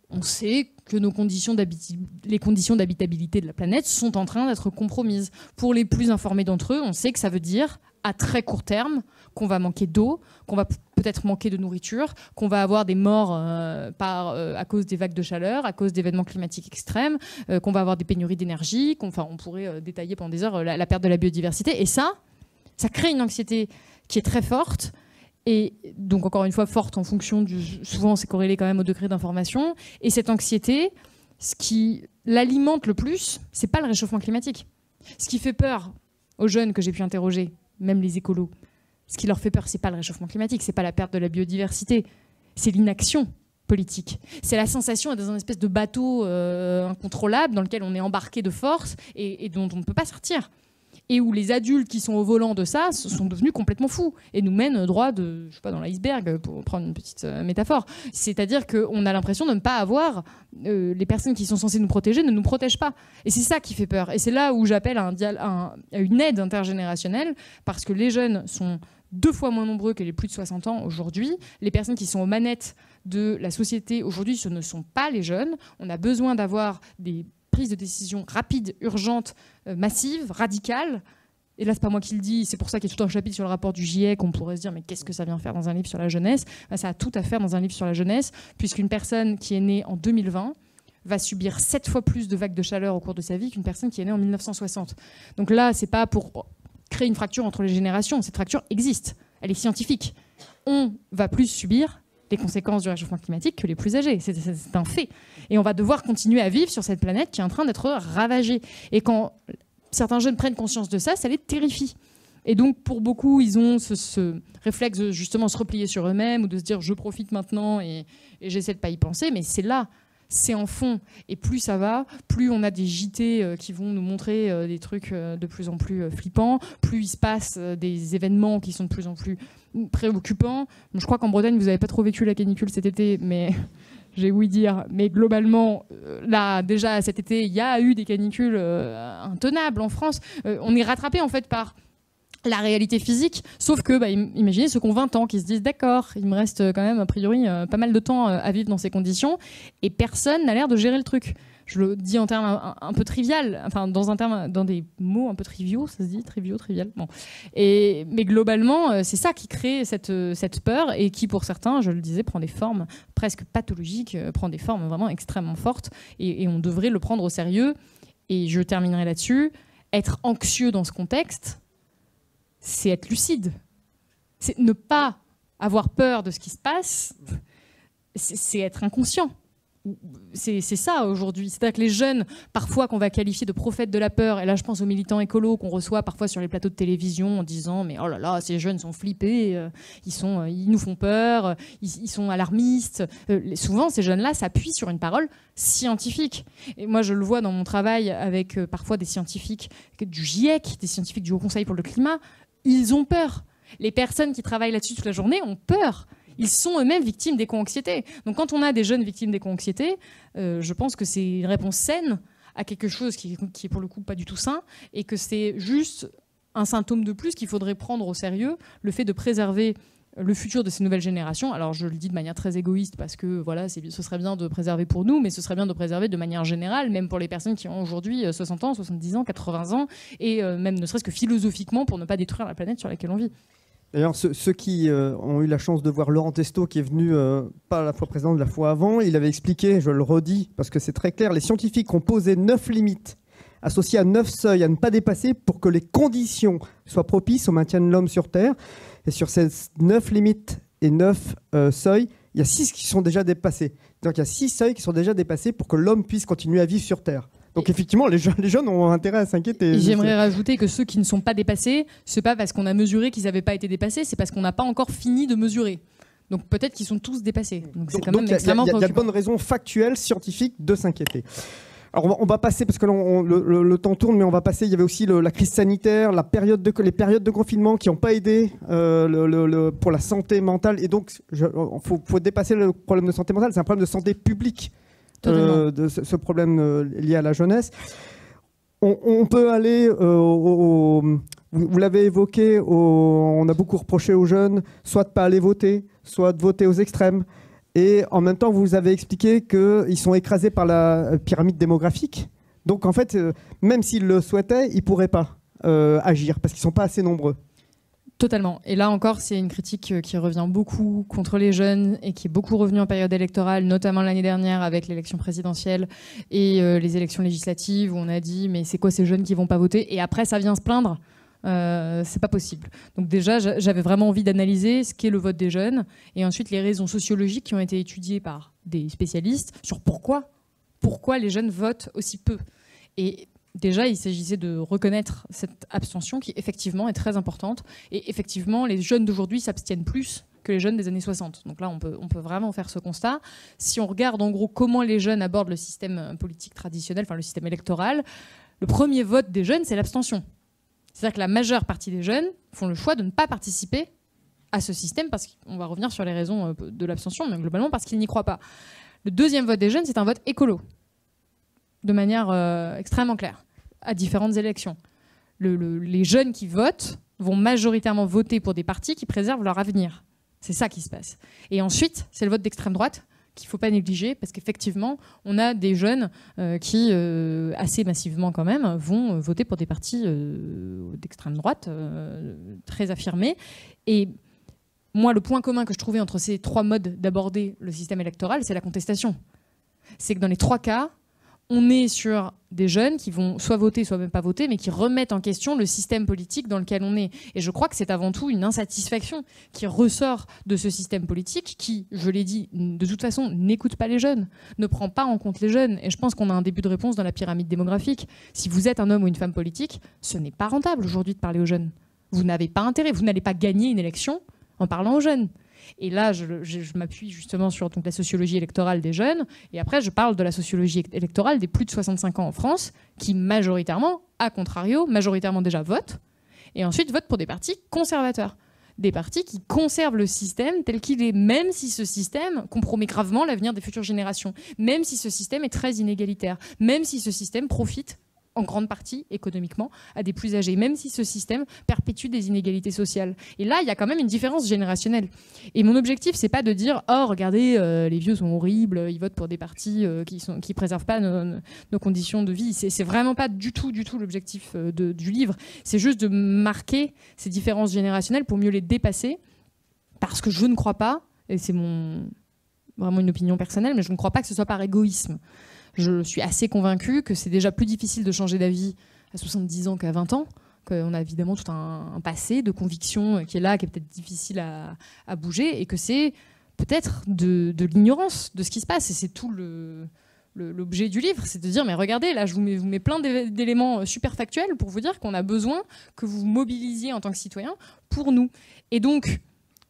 on sait que les conditions d'habitabilité de la planète sont en train d'être compromises. Pour les plus informés d'entre eux, on sait que ça veut dire à très court terme, qu'on va manquer d'eau, qu'on va peut-être manquer de nourriture, qu'on va avoir des morts à cause des vagues de chaleur, à cause d'événements climatiques extrêmes, qu'on va avoir des pénuries d'énergie, on pourrait détailler pendant des heures la perte de la biodiversité. Et ça crée une anxiété qui est très forte, et donc encore une fois forte en fonction souvent c'est corrélé quand même au degré d'information. Et cette anxiété, ce qui l'alimente le plus, c'est pas le réchauffement climatique. Ce qui fait peur aux jeunes que j'ai pu interroger, même les écolos, ce qui leur fait peur, c'est pas le réchauffement climatique, c'est pas la perte de la biodiversité, c'est l'inaction politique. C'est la sensation d'être dans une espèce de bateau incontrôlable dans lequel on est embarqué de force et dont on ne peut pas sortir. Et où les adultes qui sont au volant de ça sont devenus complètement fous et nous mènent droit dans l'iceberg, pour prendre une petite métaphore. C'est-à-dire qu'on a l'impression de ne pas avoir... les personnes qui sont censées nous protéger ne nous protègent pas. Et c'est ça qui fait peur. Et c'est là où j'appelle à une aide intergénérationnelle, parce que les jeunes sont 2 fois moins nombreux que les plus de 60 ans aujourd'hui. Les personnes qui sont aux manettes de la société aujourd'hui, ce ne sont pas les jeunes. On a besoin d'avoir des prises de décision rapides, urgentes, massives, radicales. Et là, c'est pas moi qui le dis, c'est pour ça qu'il y a tout un chapitre sur le rapport du GIEC. On pourrait se dire, mais qu'est-ce que ça vient faire dans un livre sur la jeunesse ? Ça a tout à faire dans un livre sur la jeunesse, puisqu'une personne qui est née en 2020 va subir 7 fois plus de vagues de chaleur au cours de sa vie qu'une personne qui est née en 1960. Donc là, c'est pas pour créer une fracture entre les générations. Cette fracture existe, elle est scientifique. On va plus subir les conséquences du réchauffement climatique que les plus âgés. C'est un fait. Et on va devoir continuer à vivre sur cette planète qui est en train d'être ravagée. Et quand certains jeunes prennent conscience de ça, ça les terrifie. Et donc, pour beaucoup, ils ont ce réflexe de justement se replier sur eux-mêmes ou de se dire « je profite maintenant et j'essaie de ne pas y penser ». Mais c'est là, c'est en fond. Et plus ça va, plus on a des JT qui vont nous montrer des trucs de plus en plus flippants, plus il se passe des événements qui sont de plus en plus préoccupants. Je crois qu'en Bretagne, vous n'avez pas trop vécu la canicule cet été, mais j'ai ouï dire. Mais globalement, là, déjà cet été, il y a eu des canicules intenables en France. On est rattrapé en fait par la réalité physique, sauf que, imaginez ceux qui ont 20 ans, qui se disent d'accord, il me reste quand même a priori pas mal de temps à vivre dans ces conditions, et personne n'a l'air de gérer le truc. Je le dis en termes un peu trivial, enfin dans des mots un peu triviaux, ça se dit trivial. Bon. Mais globalement, c'est ça qui crée cette peur et qui, pour certains, je le disais, prend des formes presque pathologiques, prend des formes vraiment extrêmement fortes, et on devrait le prendre au sérieux. Et je terminerai là-dessus. Être anxieux dans ce contexte, c'est être lucide. C'est ne pas avoir peur de ce qui se passe, c'est être inconscient. C'est ça aujourd'hui. C'est-à-dire que les jeunes, parfois qu'on va qualifier de prophètes de la peur, et là je pense aux militants écolos qu'on reçoit parfois sur les plateaux de télévision en disant mais oh là là, ces jeunes sont flippés, ils nous font peur, ils sont alarmistes. Souvent ces jeunes-là s'appuient sur une parole scientifique. Et moi je le vois dans mon travail avec parfois des scientifiques du GIEC, des scientifiques du Haut Conseil pour le climat. Ils ont peur. Les personnes qui travaillent là-dessus toute la journée ont peur. Ils sont eux-mêmes victimes d'éco-anxiété. Donc quand on a des jeunes victimes d'éco-anxiété, je pense que c'est une réponse saine à quelque chose qui est pour le coup pas du tout sain, et que c'est juste un symptôme de plus qu'il faudrait prendre au sérieux, le fait de préserver le futur de ces nouvelles générations. Alors je le dis de manière très égoïste parce que voilà, ce serait bien de préserver pour nous, mais ce serait bien de préserver de manière générale, même pour les personnes qui ont aujourd'hui 60 ans, 70 ans, 80 ans, et même ne serait-ce que philosophiquement pour ne pas détruire la planète sur laquelle on vit. D'ailleurs, ceux qui ont eu la chance de voir Laurent Testo, qui est venu pas la fois précédente, la fois avant, il avait expliqué, je le redis parce que c'est très clair, les scientifiques ont posé 9 limites associées à 9 seuils à ne pas dépasser pour que les conditions soient propices au maintien de l'homme sur Terre. Et sur ces 9 limites et 9 seuils, il y a 6 qui sont déjà dépassés. Donc il y a 6 seuils qui sont déjà dépassés pour que l'homme puisse continuer à vivre sur Terre. Donc effectivement, les jeunes ont intérêt à s'inquiéter. J'aimerais rajouter que ceux qui ne sont pas dépassés, c'est pas parce qu'on a mesuré qu'ils n'avaient pas été dépassés, c'est parce qu'on n'a pas encore fini de mesurer. Donc peut-être qu'ils sont tous dépassés. Donc c'est quand même extrêmement préoccupant. Il y a de bonnes raisons factuelles, scientifiques de s'inquiéter. Alors on va passer, parce que là, le temps tourne, mais on va passer, il y avait aussi la crise sanitaire, les périodes de confinement qui n'ont pas aidé pour la santé mentale. Et donc, il faut dépasser le problème de santé mentale, c'est un problème de santé publique, de ce problème lié à la jeunesse. On peut aller, vous l'avez évoqué, on a beaucoup reproché aux jeunes, soit de ne pas aller voter, soit de voter aux extrêmes. Et en même temps, vous avez expliqué qu'ils sont écrasés par la pyramide démographique. Donc, en fait, même s'ils le souhaitaient, ils ne pourraient pas agir parce qu'ils ne sont pas assez nombreux. Totalement. Et là encore, c'est une critique qui revient beaucoup contre les jeunes et qui est beaucoup revenue en période électorale, notamment l'année dernière avec l'élection présidentielle et les élections législatives où on a dit « mais c'est quoi ces jeunes qui ne vont pas voter ?» Et après, ça vient se plaindre. C'est pas possible. Donc déjà, j'avais vraiment envie d'analyser ce qu'est le vote des jeunes et ensuite les raisons sociologiques qui ont été étudiées par des spécialistes sur pourquoi les jeunes votent aussi peu. Et déjà, il s'agissait de reconnaître cette abstention qui effectivement est très importante et effectivement, les jeunes d'aujourd'hui s'abstiennent plus que les jeunes des années 60. Donc là, on peut vraiment faire ce constat. Si on regarde en gros comment les jeunes abordent le système politique traditionnel, enfin le système électoral, le premier vote des jeunes, c'est l'abstention. C'est-à-dire que la majeure partie des jeunes font le choix de ne pas participer à ce système, parce qu'on va revenir sur les raisons de l'abstention, mais globalement parce qu'ils n'y croient pas. Le deuxième vote des jeunes, c'est un vote écolo, de manière extrêmement claire, à différentes élections. Les jeunes qui votent vont majoritairement voter pour des partis qui préservent leur avenir. C'est ça qui se passe. Et ensuite, c'est le vote d'extrême droite, qu'il ne faut pas négliger, parce qu'effectivement, on a des jeunes qui, assez massivement quand même, vont voter pour des partis d'extrême droite très affirmés. Et moi, le point commun que je trouvais entre ces 3 modes d'aborder le système électoral, c'est la contestation. C'est que dans les 3 cas, on est sur des jeunes qui vont soit voter, soit même pas voter, mais qui remettent en question le système politique dans lequel on est. Et je crois que c'est avant tout une insatisfaction qui ressort de ce système politique qui, je l'ai dit, de toute façon, n'écoute pas les jeunes, ne prend pas en compte les jeunes. Et je pense qu'on a un début de réponse dans la pyramide démographique. Si vous êtes un homme ou une femme politique, ce n'est pas rentable aujourd'hui de parler aux jeunes. Vous n'avez pas intérêt, vous n'allez pas gagner une élection en parlant aux jeunes. Et là, je m'appuie justement sur donc, la sociologie électorale des jeunes. Et après, je parle de la sociologie électorale des plus de 65 ans en France, qui majoritairement, à contrario, majoritairement déjà votent. Et ensuite votent pour des partis conservateurs. Des partis qui conservent le système tel qu'il est, même si ce système compromet gravement l'avenir des futures générations. Même si ce système est très inégalitaire. Même si ce système profite en grande partie économiquement à des plus âgés, même si ce système perpétue des inégalités sociales. Et là, il y a quand même une différence générationnelle. Et mon objectif, c'est pas de dire « Oh, regardez, les vieux sont horribles, ils votent pour des partis qui préservent pas nos conditions de vie ». C'est vraiment pas du tout l'objectif du livre. C'est juste de marquer ces différences générationnelles pour mieux les dépasser, parce que je ne crois pas, et c'est vraiment une opinion personnelle, mais je ne crois pas que ce soit par égoïsme. Je suis assez convaincue que c'est déjà plus difficile de changer d'avis à 70 ans qu'à 20 ans, qu'on a évidemment tout un passé de conviction qui est là, qui est peut-être difficile à bouger, et que c'est peut-être de l'ignorance de ce qui se passe. Et c'est tout l'objet du livre, c'est de dire, mais regardez, là, je vous mets plein d'éléments super factuels pour vous dire qu'on a besoin que vous vous mobilisiez en tant que citoyen pour nous. Et donc,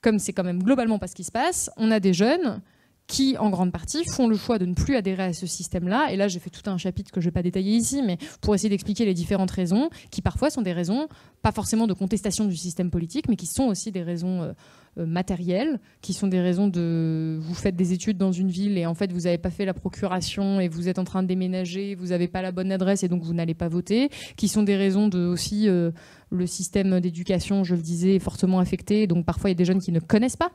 comme c'est quand même globalement pas ce qui se passe, on a des jeunes qui, en grande partie, font le choix de ne plus adhérer à ce système-là. Et là, j'ai fait tout un chapitre que je ne vais pas détailler ici, mais pour essayer d'expliquer les différentes raisons, qui parfois sont des raisons, pas forcément de contestation du système politique, mais qui sont aussi des raisons matérielles, qui sont des raisons de... Vous faites des études dans une ville et en fait, vous n'avez pas fait la procuration et vous êtes en train de déménager, vous n'avez pas la bonne adresse et donc vous n'allez pas voter, qui sont des raisons de aussi... le système d'éducation, je le disais, est fortement affecté. Donc parfois, il y a des jeunes qui ne connaissent pas,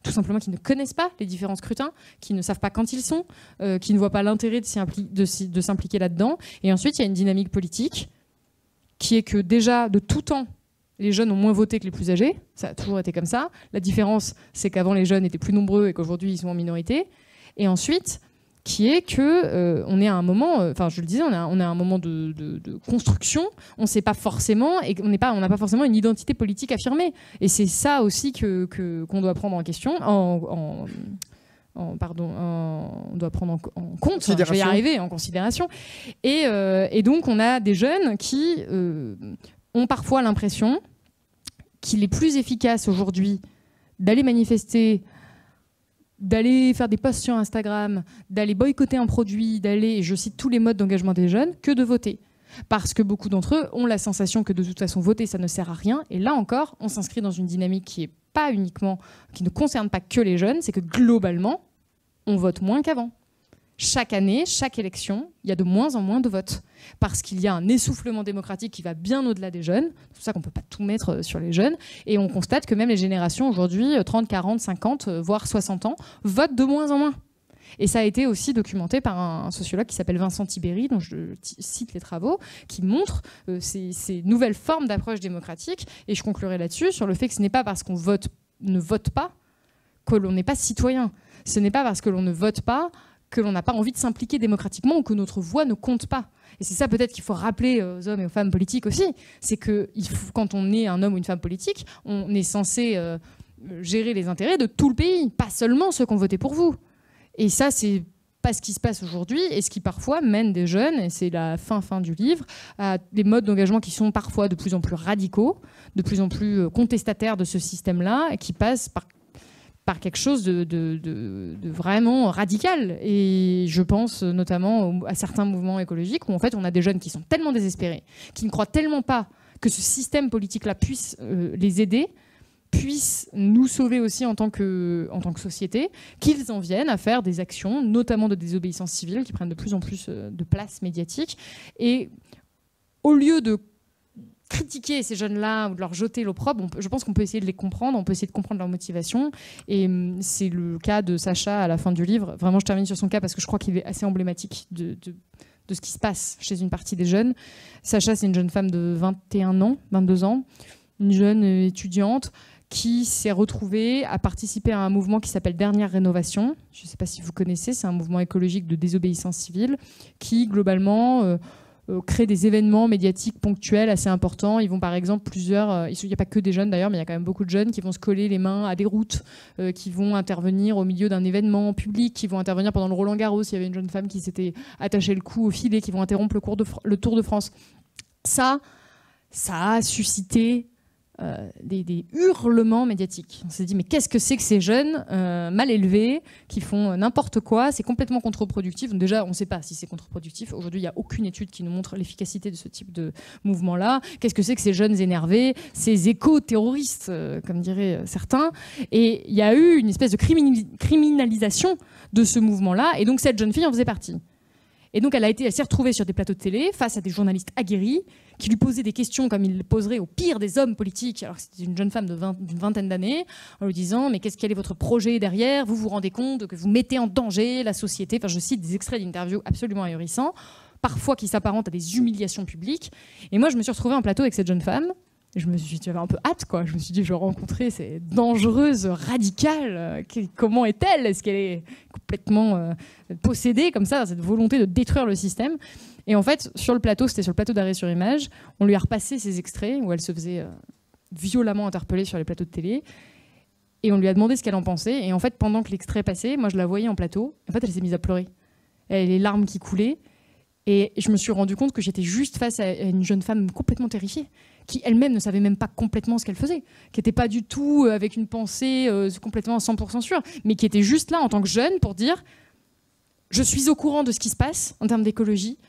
tout simplement qui ne connaissent pas les différents scrutins, qui ne savent pas quand ils sont, qui ne voient pas l'intérêt de s'impliquer là-dedans. Et ensuite, il y a une dynamique politique qui est que déjà, de tout temps, les jeunes ont moins voté que les plus âgés. Ça a toujours été comme ça. La différence, c'est qu'avant, les jeunes étaient plus nombreux et qu'aujourd'hui, ils sont en minorité. Et ensuite, qui est que on est à un moment, enfin je le disais, on est à un moment de construction. On ne sait pas forcément, et on n'a pas forcément une identité politique affirmée. Et c'est ça aussi qu'on doit prendre en question, on doit prendre en compte. Je vais y arriver, en considération. Et donc on a des jeunes qui ont parfois l'impression qu'il est plus efficace aujourd'hui d'aller manifester, d'aller faire des posts sur Instagram, d'aller boycotter un produit, d'aller, je cite tous les modes d'engagement des jeunes, que de voter. Parce que beaucoup d'entre eux ont la sensation que de toute façon voter, ça ne sert à rien. Et là encore, on s'inscrit dans une dynamique qui ne concerne pas que les jeunes, c'est que globalement, on vote moins qu'avant. Chaque année, chaque élection, il y a de moins en moins de votes. Parce qu'il y a un essoufflement démocratique qui va bien au-delà des jeunes. C'est pour ça qu'on ne peut pas tout mettre sur les jeunes. Et on constate que même les générations aujourd'hui, 30, 40, 50, voire 60 ans, votent de moins en moins. Et ça a été aussi documenté par un sociologue qui s'appelle Vincent Tiberi, dont je cite les travaux, qui montre ces nouvelles formes d'approche démocratique. Et je conclurai là-dessus, sur le fait que ce n'est pas parce qu'on ne vote pas que l'on n'est pas citoyen. Ce n'est pas parce que l'on ne vote pas que l'on n'a pas envie de s'impliquer démocratiquement ou que notre voix ne compte pas. Et c'est ça peut-être qu'il faut rappeler aux hommes et aux femmes politiques aussi, c'est que quand on est un homme ou une femme politique, on est censé gérer les intérêts de tout le pays, pas seulement ceux qui ont voté pour vous. Et ça, c'est pas ce qui se passe aujourd'hui et ce qui parfois mène des jeunes, et c'est la fin du livre, à des modes d'engagement qui sont parfois de plus en plus radicaux, de plus en plus contestataires de ce système-là, et qui passent par quelque chose de vraiment radical. Et je pense notamment à certains mouvements écologiques où en fait on a des jeunes qui sont tellement désespérés, qui ne croient tellement pas que ce système politique-là puisse les aider, puisse nous sauver aussi en tant que société, qu'ils en viennent à faire des actions, notamment de désobéissance civile, qui prennent de plus en plus de place médiatique. Et au lieu de critiquer ces jeunes-là ou de leur jeter l'opprobre, je pense qu'on peut essayer de les comprendre, on peut essayer de comprendre leur motivation. Et c'est le cas de Sacha à la fin du livre. Vraiment, je termine sur son cas parce que je crois qu'il est assez emblématique de ce qui se passe chez une partie des jeunes. Sacha, c'est une jeune femme de 21 ans, 22 ans, une jeune étudiante qui s'est retrouvé à participer à un mouvement qui s'appelle Dernière Rénovation. Je ne sais pas si vous connaissez, c'est un mouvement écologique de désobéissance civile qui, globalement, crée des événements médiatiques ponctuels assez importants. Ils vont, par exemple, il n'y a pas que des jeunes d'ailleurs, mais il y a quand même beaucoup de jeunes qui vont se coller les mains à des routes, qui vont intervenir au milieu d'un événement public, qui vont intervenir pendant le Roland-Garros. Il y avait une jeune femme qui s'était attachée le cou au filet, qui vont interrompre le Tour de France. Ça a suscité des hurlements médiatiques. On s'est dit, mais qu'est-ce que c'est que ces jeunes mal élevés qui font n'importe quoi? C'est complètement contre-productif. Donc déjà, on ne sait pas si c'est contre-productif. Aujourd'hui, il n'y a aucune étude qui nous montre l'efficacité de ce type de mouvement-là. Qu'est-ce que c'est que ces jeunes énervés, ces éco-terroristes, comme diraient certains? Et il y a eu une espèce de criminalisation de ce mouvement-là. Et donc, cette jeune fille en faisait partie. Et donc, elle s'est retrouvée sur des plateaux de télé face à des journalistes aguerris qui lui posaient des questions comme ils le poseraient au pire des hommes politiques, alors que c'était une jeune femme d'une vingtaine d'années, en lui disant « Mais quel est votre projet derrière? Vous vous rendez compte que vous mettez en danger la société ?» Enfin, je cite des extraits d'interviews absolument ahurissants, parfois qui s'apparentent à des humiliations publiques. Et moi, je me suis retrouvée en plateau avec cette jeune femme. J'avais un peu hâte, quoi. Je me suis dit, je vais rencontrer cette dangereuse radicale. Comment est-elle? Est-ce qu'elle est complètement possédée comme ça, cette volonté de détruire le système? Et en fait, sur le plateau, c'était sur le plateau d'Arrêt sur Image, on lui a repassé ces extraits où elle se faisait violemment interpeller sur les plateaux de télé. Et on lui a demandé ce qu'elle en pensait. Et en fait, pendant que l'extrait passait, moi, je la voyais en plateau. En fait, elle s'est mise à pleurer. Elle avait les larmes qui coulaient. Et je me suis rendu compte que j'étais juste face à une jeune femme complètement terrifiée, qui elle-même ne savait même pas complètement ce qu'elle faisait, qui n'était pas du tout avec une pensée complètement à 100% sûre, mais qui était juste là en tant que jeune pour dire « Je suis au courant de ce qui se passe en termes d'écologie,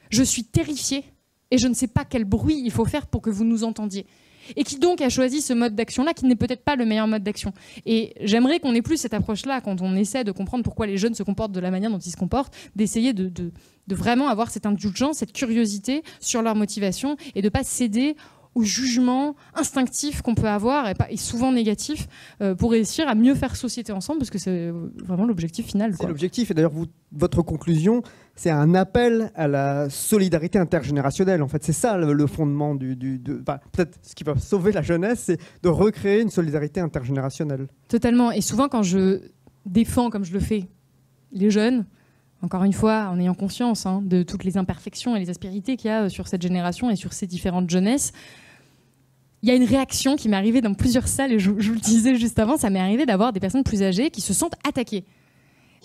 je suis terrifiée et je ne sais pas quel bruit il faut faire pour que vous nous entendiez. » Et qui donc a choisi ce mode d'action-là, qui n'est peut-être pas le meilleur mode d'action. Et j'aimerais qu'on ait plus cette approche-là, quand on essaie de comprendre pourquoi les jeunes se comportent de la manière dont ils se comportent, d'essayer de vraiment avoir cette indulgence, cette curiosité sur leur motivation, et de ne pas céder au jugement instinctif qu'on peut avoir, et souvent négatif, pour réussir à mieux faire société ensemble, parce que c'est vraiment l'objectif final. C'est l'objectif, et d'ailleurs, votre conclusion, c'est un appel à la solidarité intergénérationnelle. En fait, c'est ça le fondement peut-être ce qui va sauver la jeunesse, c'est de recréer une solidarité intergénérationnelle. Totalement. Et souvent, quand je défends, comme je le fais, les jeunes, encore une fois, en ayant conscience de toutes les imperfections et les aspérités qu'il y a sur cette génération et sur ces différentes jeunesses, il y a une réaction qui m'est arrivée dans plusieurs salles, et je vous le disais juste avant, ça m'est arrivé d'avoir des personnes plus âgées qui se sentent attaquées.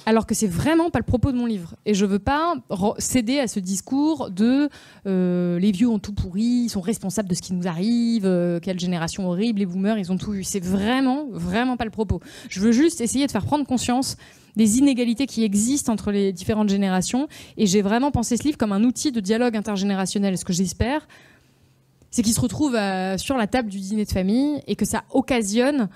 Alors que c'est vraiment pas le propos de mon livre. Et je veux pas céder à ce discours de les vieux ont tout pourri, ils sont responsables de ce qui nous arrive, quelle génération horrible, les boomers, ils ont tout eu. C'est vraiment, vraiment pas le propos. Je veux juste essayer de faire prendre conscience des inégalités qui existent entre les différentes générations. Et j'ai vraiment pensé ce livre comme un outil de dialogue intergénérationnel. Ce que j'espère, c'est qu'il se retrouve sur la table du dîner de famille et que ça occasionne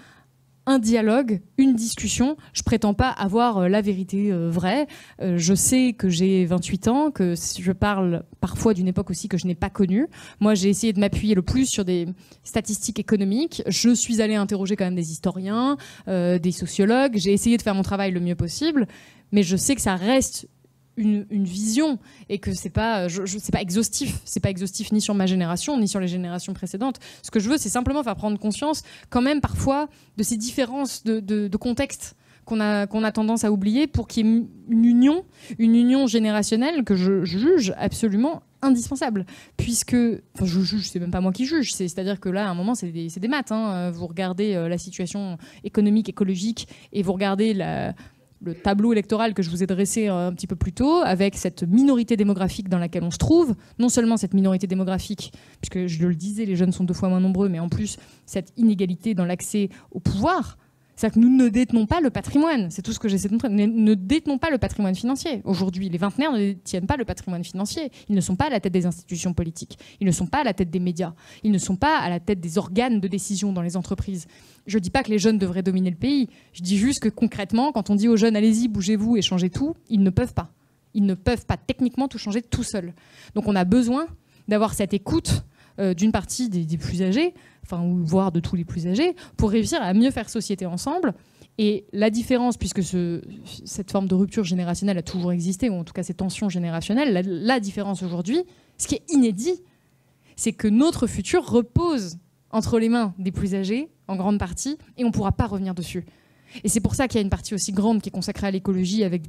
un dialogue, une discussion. Je prétends pas avoir la vérité vraie. Je sais que j'ai 28 ans, que je parle parfois d'une époque aussi que je n'ai pas connue. Moi, j'ai essayé de m'appuyer le plus sur des statistiques économiques. Je suis allée interroger quand même des historiens, des sociologues. J'ai essayé de faire mon travail le mieux possible, mais je sais que ça reste une vision et que c'est pas exhaustif. C'est pas exhaustif ni sur ma génération ni sur les générations précédentes. Ce que je veux, c'est simplement faire prendre conscience quand même parfois de ces différences de contexte qu'on a tendance à oublier pour qu'il y ait une union générationnelle que je juge absolument indispensable, puisque je juge, c'est même pas moi qui juge, c'est-à-dire que là à un moment c'est des maths, vous regardez la situation économique, écologique, et vous regardez le tableau électoral que je vous ai dressé un petit peu plus tôt, avec cette minorité démographique dans laquelle on se trouve, non seulement cette minorité démographique, puisque je le disais, les jeunes sont 2 fois moins nombreux, mais en plus cette inégalité dans l'accès au pouvoir. C'est-à-dire que nous ne détenons pas le patrimoine, c'est tout ce que j'essaie de montrer, ne détenons pas le patrimoine financier. Aujourd'hui, les vingtenaires ne détiennent pas le patrimoine financier. Ils ne sont pas à la tête des institutions politiques, ils ne sont pas à la tête des médias, ils ne sont pas à la tête des organes de décision dans les entreprises. Je ne dis pas que les jeunes devraient dominer le pays, je dis juste que concrètement, quand on dit aux jeunes « allez-y, bougez-vous et changez tout », ils ne peuvent pas. Ils ne peuvent pas techniquement tout changer tout seuls. Donc on a besoin d'avoir cette écoute d'une partie des plus âgés, voire de tous les plus âgés, pour réussir à mieux faire société ensemble. Et la différence, puisque cette forme de rupture générationnelle a toujours existé, ou en tout cas ces tensions générationnelles, la différence aujourd'hui, ce qui est inédit, c'est que notre futur repose entre les mains des plus âgés, en grande partie, et on ne pourra pas revenir dessus. Et c'est pour ça qu'il y a une partie aussi grande qui est consacrée à l'écologie, avec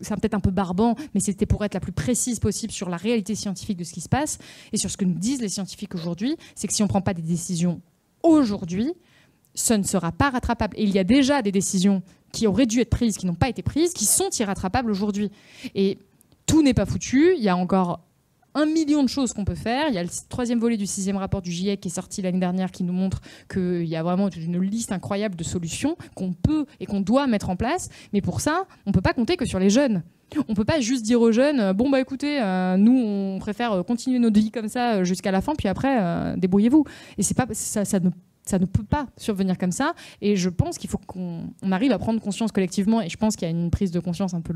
c'est peut-être un peu barbant, mais c'était pour être la plus précise possible sur la réalité scientifique de ce qui se passe, et sur ce que nous disent les scientifiques aujourd'hui, c'est que si on ne prend pas des décisions aujourd'hui, ce ne sera pas rattrapable. Et il y a déjà des décisions qui auraient dû être prises, qui n'ont pas été prises, qui sont irrattrapables aujourd'hui. Et tout n'est pas foutu, il y a encore 1 million de choses qu'on peut faire. Il y a le 3e volet du 6e rapport du GIEC qui est sorti l'année dernière qui nous montre qu'il y a vraiment une liste incroyable de solutions qu'on peut et qu'on doit mettre en place. Mais pour ça, on ne peut pas compter que sur les jeunes. On ne peut pas juste dire aux jeunes, bon bah écoutez, nous on préfère continuer notre vie comme ça jusqu'à la fin, puis après, débrouillez-vous. Et c'est pas, ça ne peut pas survenir comme ça. Et je pense qu'il faut qu'on arrive à prendre conscience collectivement, et je pense qu'il y a une prise de conscience un peu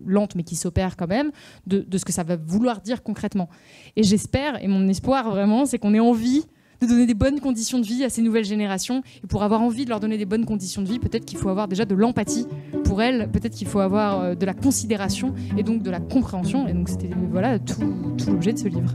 lente, mais qui s'opère quand même, de ce que ça va vouloir dire concrètement. Et j'espère, et mon espoir vraiment, c'est qu'on ait envie de donner des bonnes conditions de vie à ces nouvelles générations. Et pour avoir envie de leur donner des bonnes conditions de vie, peut-être qu'il faut avoir déjà de l'empathie pour elles, peut-être qu'il faut avoir de la considération et donc de la compréhension. Et donc c'était tout l'objet de ce livre.